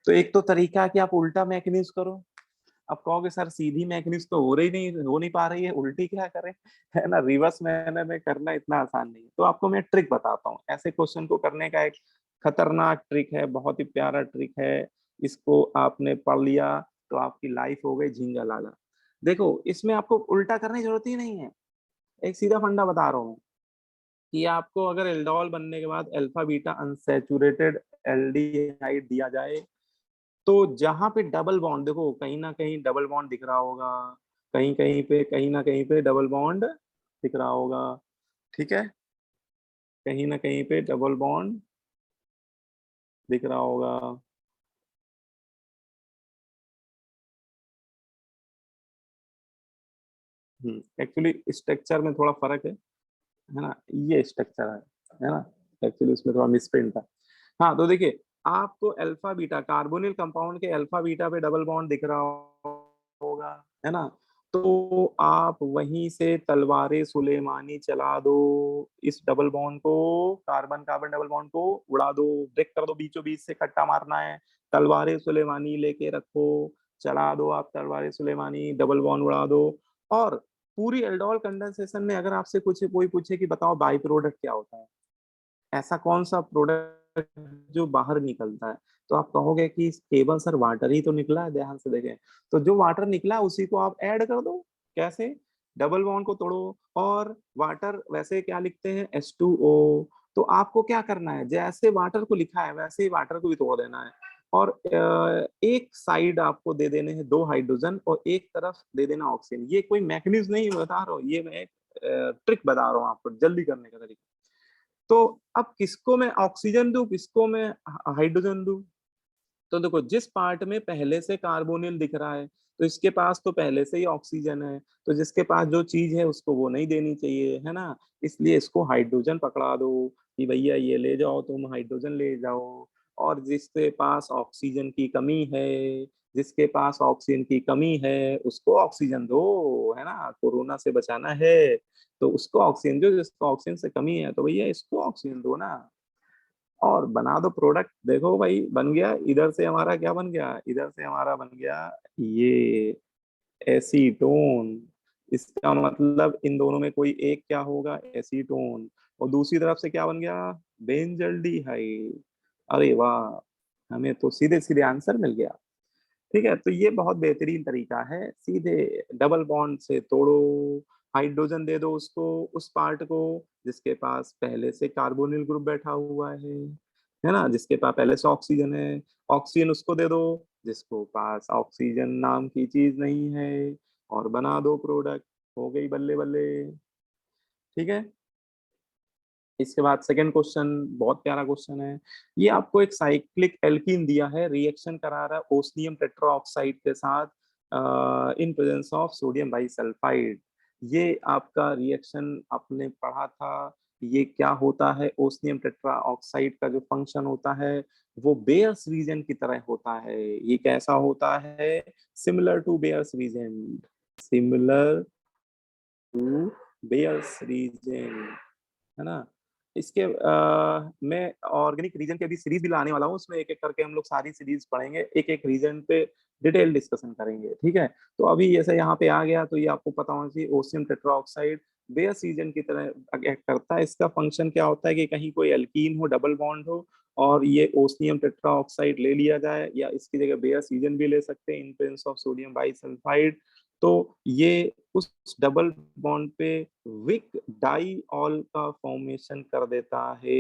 A: तो एक तो तरीका है कि आप उल्टा मैकेनिज्म करो। आप कहोगे सर सीधी मैकेनिज्म तो हो नहीं पा रही है, उल्टी क्या करें? है ना? रिवर्स मैनर में करना इतना आसान नहीं है। तो आपको मैं ट्रिक बताता हूँ। ऐसे क्वेश्चन को करने का एक खतरनाक ट्रिक है, बहुत ही प्यारा ट्रिक है। इसको आपने पढ़ लिया तो आपकी लाइफ हो गई झिंगा-लाला। देखो, इसमें आपको उल्टा करने की ज़रूरत ही नहीं है। एक सीधा फंडा बता रहा हूँ कि आपको अगर एल्डोल बनने के बाद अल्फा बीटा अनसैचुरेटेड एल्डिहाइड दिया जाए तो जहाँ पे डबल बॉन्ड देखो कहीं न कहीं डबल बॉन्ड दिख रहा होगा, कहीं-कहीं पे कहीं न कहीं पे डबल बॉन्ड दिख रहा होगा, ठीक है? कहीं न कहीं पे डबल बॉन्ड दिख रहा होगा। एक्चुअली स्ट्रक्चर में थोड़ा फ़र्क है ना? ये स्ट्रक्चर है ना? एक्चुअली उसमें थोड़ा मिसप्रिंट था। हाँ, तो देखिए आपको अल्फा बीटा कार्बोनिल कंपाउंड के अल्फा बीटा पे डबल बॉन्ड दिख रहा होगा, है ना? तो आप वहीं से तलवारे सुलेमानी चला दो, इस डबल बॉन्ड को कार्बन-कार्बन डबल बॉन्ड को उड़ा दो, ब्रेक कर दो बीचों-बीच से कट्टा मारना है, तलवारे सुलेमानी लेके रखो, चला दो आप तलवारे सुलेमानी, डबल बॉन्ड उड़ा दो और पूरी एल्डोल कंडेंसेशन में अगर आपसे कुछ कोई पूछे कि बताओ बाई प्रोडक्ट क्या होता है? ऐसा कौन-सा प्रोडक्ट जो बाहर निकलता है? तो आप कहोगे कि केवल सर वाटर ही तो निकला है, ध्यान से देखें। तो जो वाटर निकला उसी को आप ऐड कर दो। कैसे? डबल बॉन्ड को तोड़ो और वाटर वैसे क्या लिखते हैं H2O तो आपको क्या करना है? जैसे वाटर को लिखा है वैसे ही वाटर को भी तोड़ देना है और एक साइड आपको दे देने हैं 2 हाइड्रोजन और एक तरफ दे देना ऑक्सीजन। ये कोई मैकेनिज़्म नहीं बता रहा हूँ, ये मैं एक ट्रिक बता रहा हूँ आपको जल्दी करने का तरीका। तो अब किसको मैं ऑक्सीजन दूँ, किसको मैं हाइड्रोजन दूँ? तो देखो जिस पार्ट में पहले से कार्बोनिल दिख रहा है, तो इसके पास तो पहले से ही ऑक्सीजन है, तो जिसके पास जो चीज़ है उसको वो नहीं देनी चाहिए, है ना? इसलिए इसको हाइड्रोजन पकड़ा दो कि भैया ये ले जाओ तुम हाइड्रोजन ले जाओ और जिसके पास ऑक्सीजन की कमी है, जिसके पास ऑक्सीजन की कमी है, उसको ऑक्सीजन दो, है ना? कोरोना से बचाना है, तो उसको ऑक्सीजन दो, जिसको ऑक्सीजन से कमी है, तो भैया इसको ऑक्सीजन दो ना। और बना दो प्रोडक्ट देखो भाई बन गया इधर से हमारा क्या बन गया इधर से हमारा बन गया ये एसीटोन इसका मतलब इन दोनों में कोई एक क्या होगा एसीटोन और दूसरी तरफ से क्या बन गया बेंजल्डिहाइड अरे वाह हमें तो सीधे सीधे आंसर मिल गया ठीक है, तो ये बहुत बेहतरीन तरीका है, सीधे डबल बॉन्ड से तोड़ो, हाइड्रोजन दे दो उसको, उस पार्ट को जिसके पास पहले से कार्बोनिल ग्रुप बैठा हुआ है ना? जिसके पास पहले से ऑक्सीजन है, ऑक्सीजन उसको दे दो, जिसको पास ऑक्सीजन नाम की चीज़ नहीं है और बना दो प्रोडक्ट, हो गई बल्ले-बल्ले, ठीक है? इसके बाद सेकंड क्वेश्चन बहुत प्यारा क्वेश्चन है। ये आपको एक साइक्लिक एल्कीन दिया है, रिएक्शन करा रहा है ओस्मियम टेट्राऑक्साइड के साथ इन प्रेजेंस ऑफ सोडियम बाइसल्फाइड। ये आपका रिएक्शन आपने पढ़ा था, ये क्या होता है ओस्मियम टेट्राऑक्साइड का जो फंक्शन होता है, वो बेयर्स रीजन की तरह होता है। ये कैसा होता है? Similar to Baeyer's reagent, similar to Baeyer's reagent. है ना? इसके मैं ऑर्गेनिक रीजन की अभी सीरीज़ भी लाने वाला हूँ, उसमें एक-एक करके हम लोग सारी सीरीज़ पढ़ेंगे, एक-एक रीजन पे डिटेल डिस्कशन करेंगे, ठीक है? तो अभी जैसे यहाँ पे आ गया तो ये आपको पता होना चाहिए ओसियम टेट्राऑक्साइड बेयस रीजन की तरह एक्ट करता है, इसका फंक्शन क्या होता है कि कहीं कोई एल्कीन हो, डबल बॉन्ड हो और ये ओस्मियम टेट्राऑक्साइड ले लिया जाए या इसकी जगह बेयस रीजन भी ले सकते हैं इन प्रेजेंस ऑफ सोडियम बाइसल्फाइड तो ये उस डबल बॉन्ड पे विक डाइऑल का फॉर्मेशन कर देता है।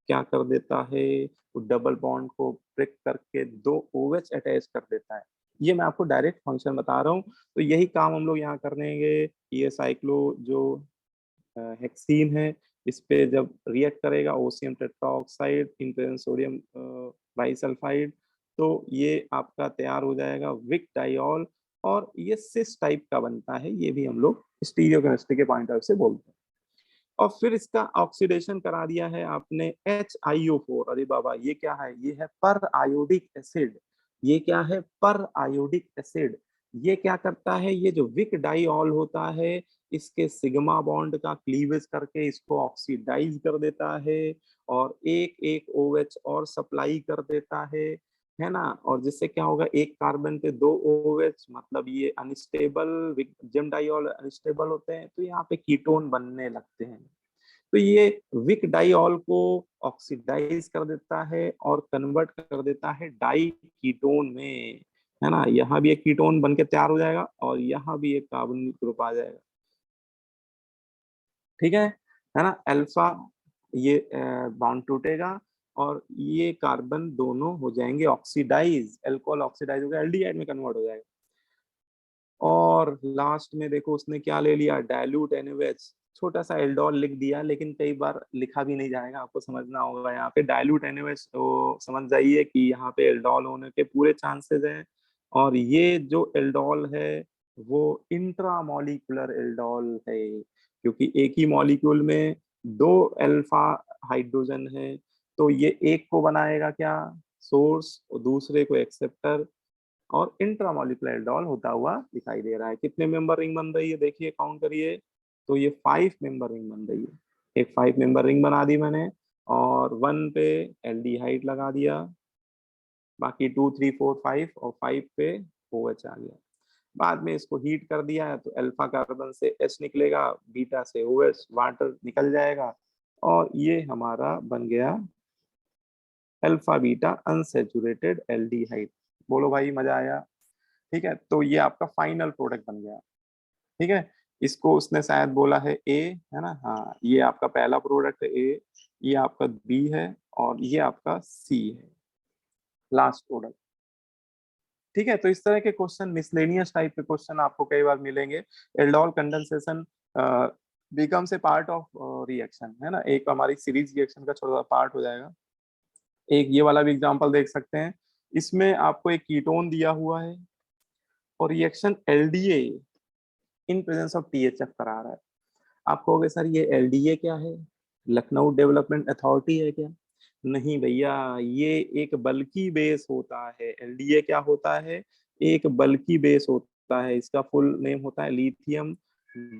A: क्या कर देता है? वो डबल बॉन्ड को ब्रेक करके 2 ओएच अटैच कर देता है। ये मैं आपको डायरेक्ट फंक्शन बता रहा हूँ, तो यही काम हम लोग यहाँ करेंगे। ये साइक्लो जो हेक्सीन है, इस पे जब रिएक्ट करेगा osmium tetroxide in presence sodium bisulphide तो ये आपका तैयार हो जाएगा विक डाइऑल, और ये सिस टाइप का बनता है, ये भी हम लोग स्टीरियोकेमिस्ट्री के पॉइंट ऑफ व्यू से बोलते हैं। और फिर इसका ऑक्सीडेशन करा दिया है आपने HiO4। अरे बाबा ये क्या है, ये है पर आयोडिक एसिड। ये क्या है, पर आयोडिक एसिड। ये क्या करता है, ये जो विक डाइऑल होता है, इसके सिग्मा बॉन्ड का क्लीवेज करके इसको ऑक्सीडाइज कर देता है, और एक एक OH और सप्लाई कर देता है ना। और जिससे क्या होगा, एक कार्बन पे 2 OH, मतलब ये अनस्टेबल, जिम डाइऑल अनस्टेबल होते हैं, तो यहाँ पे कीटोन बनने लगते हैं। तो ये विक डाइऑल को ऑक्सीडाइज कर देता है और कन्वर्ट कर देता है डाई कीटोन में, है ना। यहाँ भी एक कीटोन बन के तैयार हो जाएगा और यहाँ भी एक कार्बन ग्रुप आ जाएगा, ठीक है ना। अल्फा ये बॉन्ड टूटेगा और ये कार्बन दोनों हो जाएंगे ऑक्सीडाइज, अल्कोहल ऑक्सीडाइज हो गया, एल्डिहाइड में कन्वर्ट हो जाएगा। और लास्ट में देखो उसने क्या ले लिया, डाइल्यूट NaOH, छोटा सा एल्डोल लिख दिया, लेकिन कई बार लिखा भी नहीं जाएगा, आपको समझना होगा। यहाँ पे डाइल्यूट NaOH तो समझ जाइए कि यहाँ पे एल्डोल होने के पूरे चांसेस हैं। और ये जो एल्डोल है वो इंट्रामॉलिक्यूलर एल्डोल है, क्योंकि एक ही मॉलिक्यूल में 2 अल्फा हाइड्रोजन है, तो ये एक को बनाएगा क्या, सोर्स, और दूसरे को एक्सेप्टर, और इंट्रामॉलिक्यूलर एल्डोल होता हुआ दिखाई दे रहा है। कितने मेंबर रिंग बन रही है, देखिए काउंट करिए, तो ये 5 मेंबर रिंग बन रही है। एक 5 मेंबर रिंग बना दी मैंने, और 1 पे एल्डिहाइड लगा दिया, बाकी 2 3 4 5, और 5 पे OH आ गया। बाद में इसको हीट कर दिया है तो अल्फा कार्बन से H निकलेगा, बीटा से OH, वाटर निकल जाएगा, और ये हमारा बन गया अल्फा बीटा अनसैचुरेटेड एल्डिहाइड। बोलो भाई मजा आया। ठीक है, तो ये आपका फाइनल प्रोडक्ट बन गया। ठीक है, इसको उसने शायद बोला है ए, है ना। हाँ, ये आपका पहला प्रोडक्ट है ए, ये आपका बी है, और ये आपका सी है, लास्ट प्रोडक्ट। ठीक है, तो इस तरह के क्वेश्चन, मिसलेनियस टाइप के क्वेश्चन आपको कई बार मिलेंगे। Aldol condensation becomes a part of reaction, है ना, एक हमारी सीरीज रिएक्शन का छोटा सा पार्ट हो जाएगा। एक ये वाला भी एग्जांपल देख सकते हैं, इसमें आपको एक कीटोन दिया हुआ है और reaction LDA in presence of THF करा रहा है। आप कहोगे सर ये एलडीए क्या है, लखनऊ डेवलपमेंट अथॉरिटी है क्या? नहीं भैया, ये एक बल्की बेस होता है। एलडीए क्या होता है, एक बल्की बेस होता है। इसका फुल नेम होता है लिथियम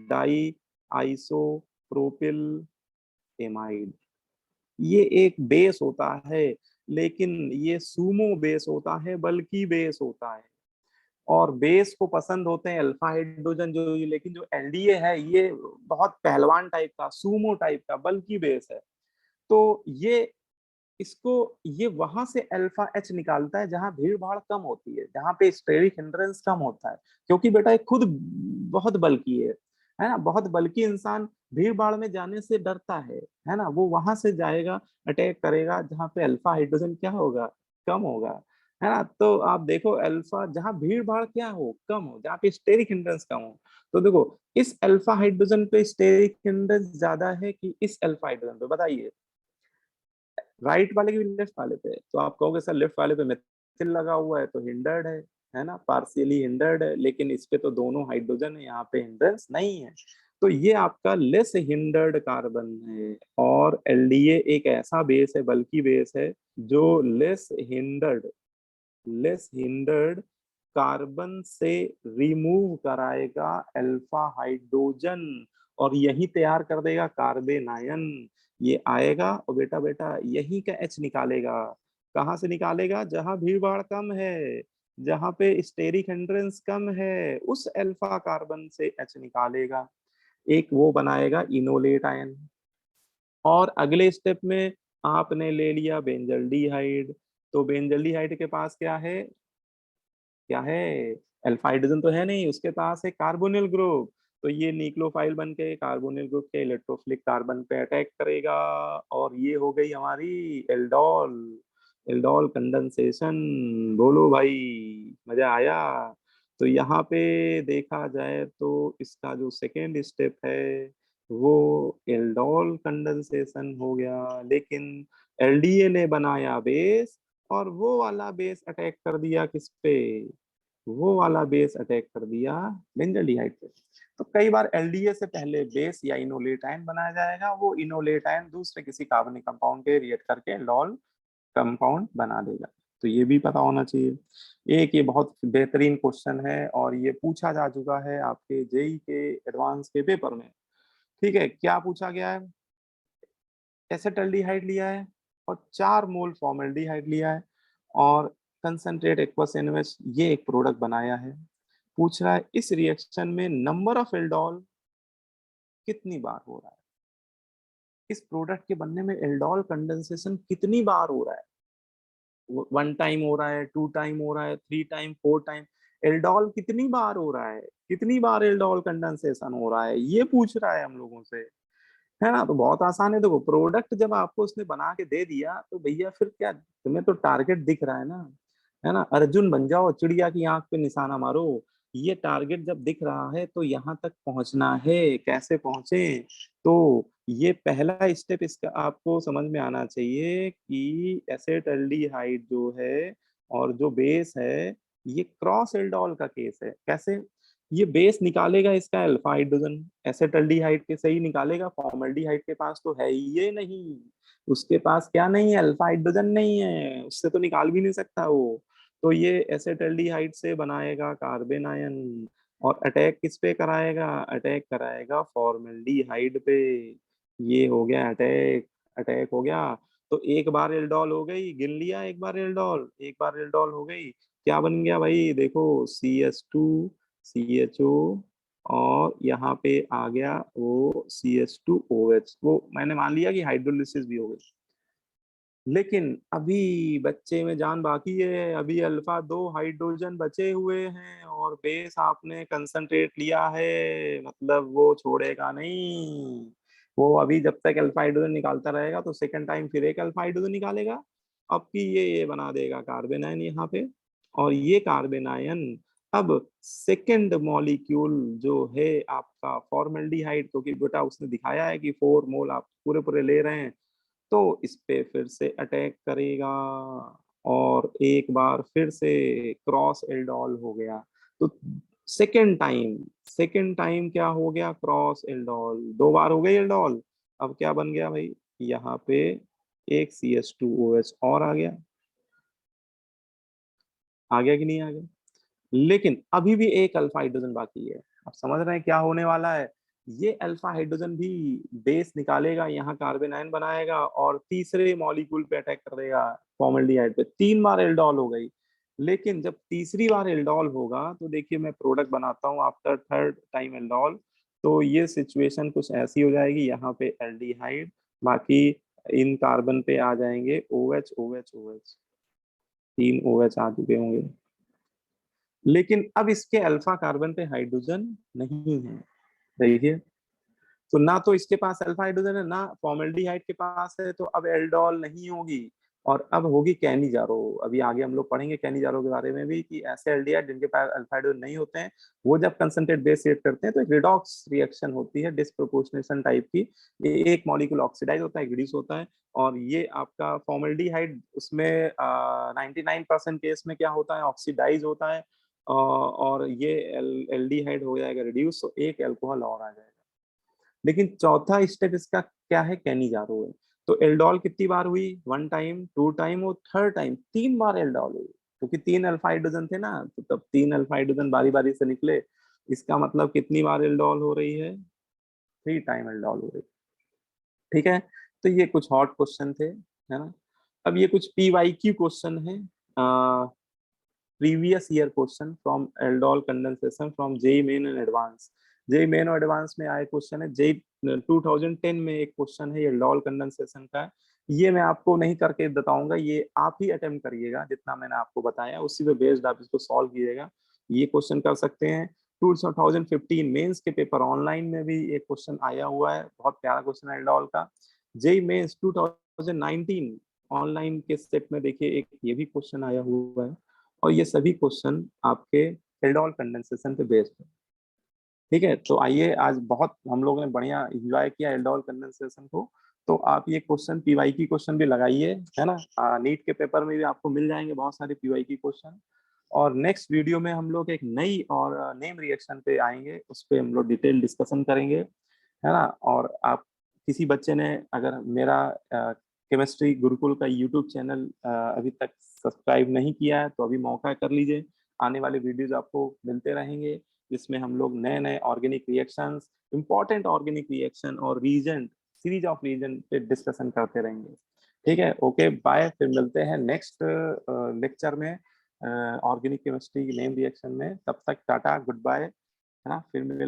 A: डाई आइसोप्रोपिल एमाइड। ये एक बेस होता है, लेकिन ये सूमो बेस होता है, बल्कि बेस होता है। और बेस को पसंद होते हैं अल्फा हाइड्रोजन जो, लेकिन जो एलडीए है ये बहुत पहलवान टाइप का, सूमो टाइप का, बल्कि बेस है। तो ये इसको, ये वहां से अल्फा एच निकालता है जहां भीड़ भाड़ कम होती है, जहां पे स्टेरिक हिंड्रेंस कम होता है। क्योंकि बेटा ये खुद बहुत बल्कि है ना। बहुत बल्कि इंसान भीड़ भाड़ में जाने से डरता है ना। वो वहां से जाएगा, अटैक करेगा जहां पे अल्फा हाइड्रोजन क्या होगा, कम होगा, है ना। तो आप देखो अल्फा, जहां भीड़ भाड़ क्या हो, कम हो, जहाँ पे स्टेरिक हिंड्रेंस कम हो, तो देखो इस अल्फा हाइड्रोजन पे स्टेरिक हिंड्रेंस ज्यादा है कि इस अल्फा हाइड्रोजन पे, बताइए। राइट वाले की भी लेफ्ट वाले पे, तो आप कहोगे सर लेफ्ट वाले पे मेथिल लगा हुआ है तो हिंडर्ड है ना, पार्शियली हिंडर्ड है, लेकिन इस पे तो दोनों हाइड्रोजन है, यहाँ पे हिंड्रेंस नहीं है। तो ये आपका लेस हिंडर्ड कार्बन है। और एलडीए एक ऐसा बेस है, बल्कि बेस है, जो लेस हिंडर्ड कार्बन से रिमूव कराएगा अल्फा हाइड्रोजन, और यही तैयार कर देगा कार्बेनायन। ये आएगा और बेटा बेटा यही का एच निकालेगा। कहाँ से निकालेगा, जहां भीड़ भाड़ कम है, जहां पे स्टेरिक हिंड्रेंस कम है, उस अल्फा कार्बन से एच निकालेगा। एक वो बनाएगा इनोलेट आयन। और अगले स्टेप में आपने ले लिया बेंजल्डिहाइड। तो बेंजल्डिहाइड के पास क्या है, क्या है, अल्फा हाइड्रोजन तो है नहीं, उसके पास है कार्बोनिल ग्रुप। तो ये न्यूक्लियोफाइल बन के कार्बोनिल ग्रुप के इलेक्ट्रोफिलिक कार्बन पे अटैक करेगा, और ये हो गई हमारी एल्डोल। Aldol condensation. बोलो भाई, मजा आया। तो यहाँ पे देखा जाए तो इसका जो सेकेंड स्टेप है वो एल्डोल कंडेंसेशन हो गया, लेकिन एलडीए ने बनाया बेस और वो वाला बेस अटैक कर दिया किस पे, वो वाला बेस अटैक कर दिया बेंजल्डिहाइड पे। तो कई बार एलडीए से पहले बेस या इनोलेटाइन बनाया जाएगा, वो इनोलेटाइन दूसरे किसी कार्बनिक कंपाउंड के रिएक्ट करके एल्डोल कंपाउंड बना देगा। तो ये भी पता होना चाहिए। एक ये बहुत बेहतरीन क्वेश्चन है और ये पूछा जा चुका है आपके जेई के एडवांस के पेपर में। ठीक है, क्या पूछा गया है? एसेटल्डिहाइड लिया है और 4 मोल फॉर्मल्डिहाइड लिया है और कंसंट्रेट एक्वस इनवेस ये एक प्रोडक्ट बनाया है। पूछ रहा है इस रिएक्शन में नंबर ऑफ एल्डोल कितनी बार हो रहा है, इस प्रोडक्ट के बनने में एल्डोल कंडेंसेशन कितनी बार हो रहा है। 1 टाइम हो रहा है, 2 टाइम हो रहा है, 3 टाइम, 4 टाइम, एल्डोल कितनी बार हो रहा है, कितनी बार एल्डोल कंडेंसेशन हो रहा है, ये पूछ रहा है हम लोगों से, है ना। तो बहुत आसान है, देखो प्रोडक्ट जब आपको उसने बना के दे दिया तो भैया फिर क्या, तुम्हें तो टारगेट दिख रहा है ना, अर्जुन बन जाओ, चिड़िया की आंख पे निशाना मारो। ये टारगेट जब दिख रहा है तो यहाँ तक पहुंचना है, कैसे पहुंचे। तो ये पहला स्टेप इसका आपको समझ में आना चाहिए कि एसेटल्डिहाइड जो है और जो बेस है ये क्रॉस एल्डोल का केस है। कैसे? ये बेस निकालेगा इसका अल्फा हाइड्रोजन एसेटल्डिहाइड के से ही निकालेगा, फॉर्मल्डिहाइड के पास तो है ही ये नहीं, उसके पास क्या नहीं है, अल्फा हाइड्रोजन नहीं है, उससे तो निकाल भी नहीं सकता वो। तो ये एसेटल्डिहाइड से बनाएगा कार्बन आयन और अटैक किस पे कराएगा, अटैक कराएगा फॉर्मल्डिहाइड पे। ये हो गया अटैक, अटैक हो गया। तो एक बार एल्डोल हो गई, गिन लिया, एक बार एल्डोल, एक बार एल्डोल हो गई, क्या बन गया भाई, देखो CH2CHO और यहाँ पे आ गया वो CH2OH, वो मैंने मान लिया कि हाइड्रोलिसिस भी हो गई। लेकिन अभी बच्चे में जान बाकी है, अभी अल्फा 2 हाइड्रोजन बचे हुए हैं और बेस आपने कंसंट्रेट लिया है, मतलब वो छोड़ेगा नहीं। वो अभी जब तक अल्फा हाइड्रोजन निकालता रहेगा तो सेकंड टाइम फिर एक अल्फा हाइड्रोजन निकालेगा। अब की ये बना देगा कार्बन आयन यहाँ पे, और ये कार्बन आयन अब सेकंड मॉलिक्यूल जो है आपका फॉर्मल्डिहाइड, क्योंकि बेटा उसने दिखाया है कि 4 मोल आप पूरे पूरे ले रहे हैं, तो इस पे फिर से अटैक करेगा और एक बार फिर से क्रॉस एल्डोल हो गया। तो सेकेंड टाइम क्या हो गया, क्रॉस एल्डोल, 2 बार हो गई एल्डोल। अब क्या बन गया भाई, यहाँ पे एक CH2OH और आ गया कि नहीं आ गया। लेकिन अभी भी एक अल्फा हाइड्रोजन बाकी है। अब समझ रहे हैं क्या होने वाला है, ये अल्फा हाइड्रोजन भी बेस निकालेगा, यहाँ कार्बन आयन बनाएगा और तीसरे मॉलिक्यूल पे अटैक कर देगा फॉर्मल्डिहाइड पे। 3 बार एल्डोल हो गई, लेकिन जब तीसरी बार एल्डोल होगा तो देखिए मैं प्रोडक्ट बनाता हूँ आफ्टर थर्ड टाइम एल्डोल। तो ये सिचुएशन कुछ ऐसी हो जाएगी, यहाँ पे एल्डिहाइड, बाकी इन कार्बन पे आ जाएंगे OH OH OH, 3 OH आ चुके होंगे। लेकिन अब इसके अल्फा कार्बन पे हाइड्रोजन नहीं है, देखिए। तो ना तो इसके पास अल्फा हाइड्रोजन है, ना फॉर्मल्डिहाइड के पास है, तो अब एल्डोल नहीं होगी और अब होगी कैनिजारो। अभी आगे हम लोग पढ़ेंगे कैनिजारो के बारे में भी, कि ऐसे एल्डिहाइड जिनके पास अल्फा हाइड्रोजन नहीं होते हैं, वो जब कंसंट्रेट बेस रिएक्ट करते हैं तो एक रिडॉक्स रिएक्शन होती है डिस्प्रोपोर्शनेशन टाइप की। ये एक मॉलिक्यूल ऑक्सीडाइज होता है, रिड्यूस होता है, और ये आपका फॉर्मल्डिहाइड उसमें 99% केस में क्या होता है, ऑक्सीडाइज होता है, और ये एल्डिहाइड हो जाएगा रिड्यूस, तो एक अल्कोहल और आ जाएगा। लेकिन चौथा स्टेप इसका क्या है, कैनिजारो है। तो एल्डोल कितनी बार हुई, 1 टाइम, 2 टाइम और थर्ड टाइम 3 बार एल्डोल हुई, क्योंकि 3 अल्फा हाइड्रोजन थे ना, तो तब 3 अल्फा हाइड्रोजन बारी बारी से निकले। इसका मतलब कितनी बार एल्डोल हो रही है, 3 टाइम एल्डोल हो रही है। ठीक है, तो ये कुछ हॉट क्वेश्चन थे, है ना। अब ये कुछ PYQ क्वेश्चन है, previous year question from aldol condensation from JEE Main and advance. JEE Main और एडवांस में आए क्वेश्चन है, जेई 2010 में एक क्वेश्चन है एल्डोल कंडेंसेशन का। ये मैं आपको नहीं करके बताऊंगा, ये आप ही अटेम्प्ट करिएगा, जितना मैंने आपको बताया उसी पे बेस्ड आप इसको सॉल्व कीजिएगा। ये क्वेश्चन कर सकते हैं। 2015 मेंस के पेपर ऑनलाइन में भी एक क्वेश्चन आया हुआ है, बहुत प्यारा क्वेश्चन है एल्डोल का। जेई मेंस 2019 ऑनलाइन के सेट में देखिए एक ये भी क्वेश्चन आया हुआ है, और ये सभी क्वेश्चन आपके एल्डोल कंडेंसेशन पे बेस्ड है। ठीक है, तो आइए, आज बहुत हम लोगों ने बढ़िया एंजॉय किया एल्डोल कंडेंसेशन को। तो आप ये क्वेश्चन पीवाईक्यू क्वेश्चन भी लगाइए, है ना। नीट के पेपर में भी आपको मिल जाएंगे बहुत सारे पीवाईक्यू क्वेश्चन। और नेक्स्ट वीडियो में हम लोग एक नई और नेम रिएक्शन पे आएंगे, उस पे हम लोग डिटेल डिस्कशन करेंगे, है ना। और आप किसी बच्चे ने अगर मेरा केमिस्ट्री गुरुकुल का यूट्यूब चैनल अभी तक सब्सक्राइब नहीं किया है तो अभी मौका कर लीजिए। आने वाले वीडियोज आपको मिलते रहेंगे, जिसमें हम लोग नए नए organic reactions, important organic reaction और रीजन, सीरीज ऑफ रीजन पे डिस्कशन करते रहेंगे। ठीक है, ओके बाय, फिर मिलते हैं नेक्स्ट लेक्चर में ऑर्गेनिक केमिस्ट्री नेम रिएक्शन में। तब तक टाटा गुड बाय, है ना। फिर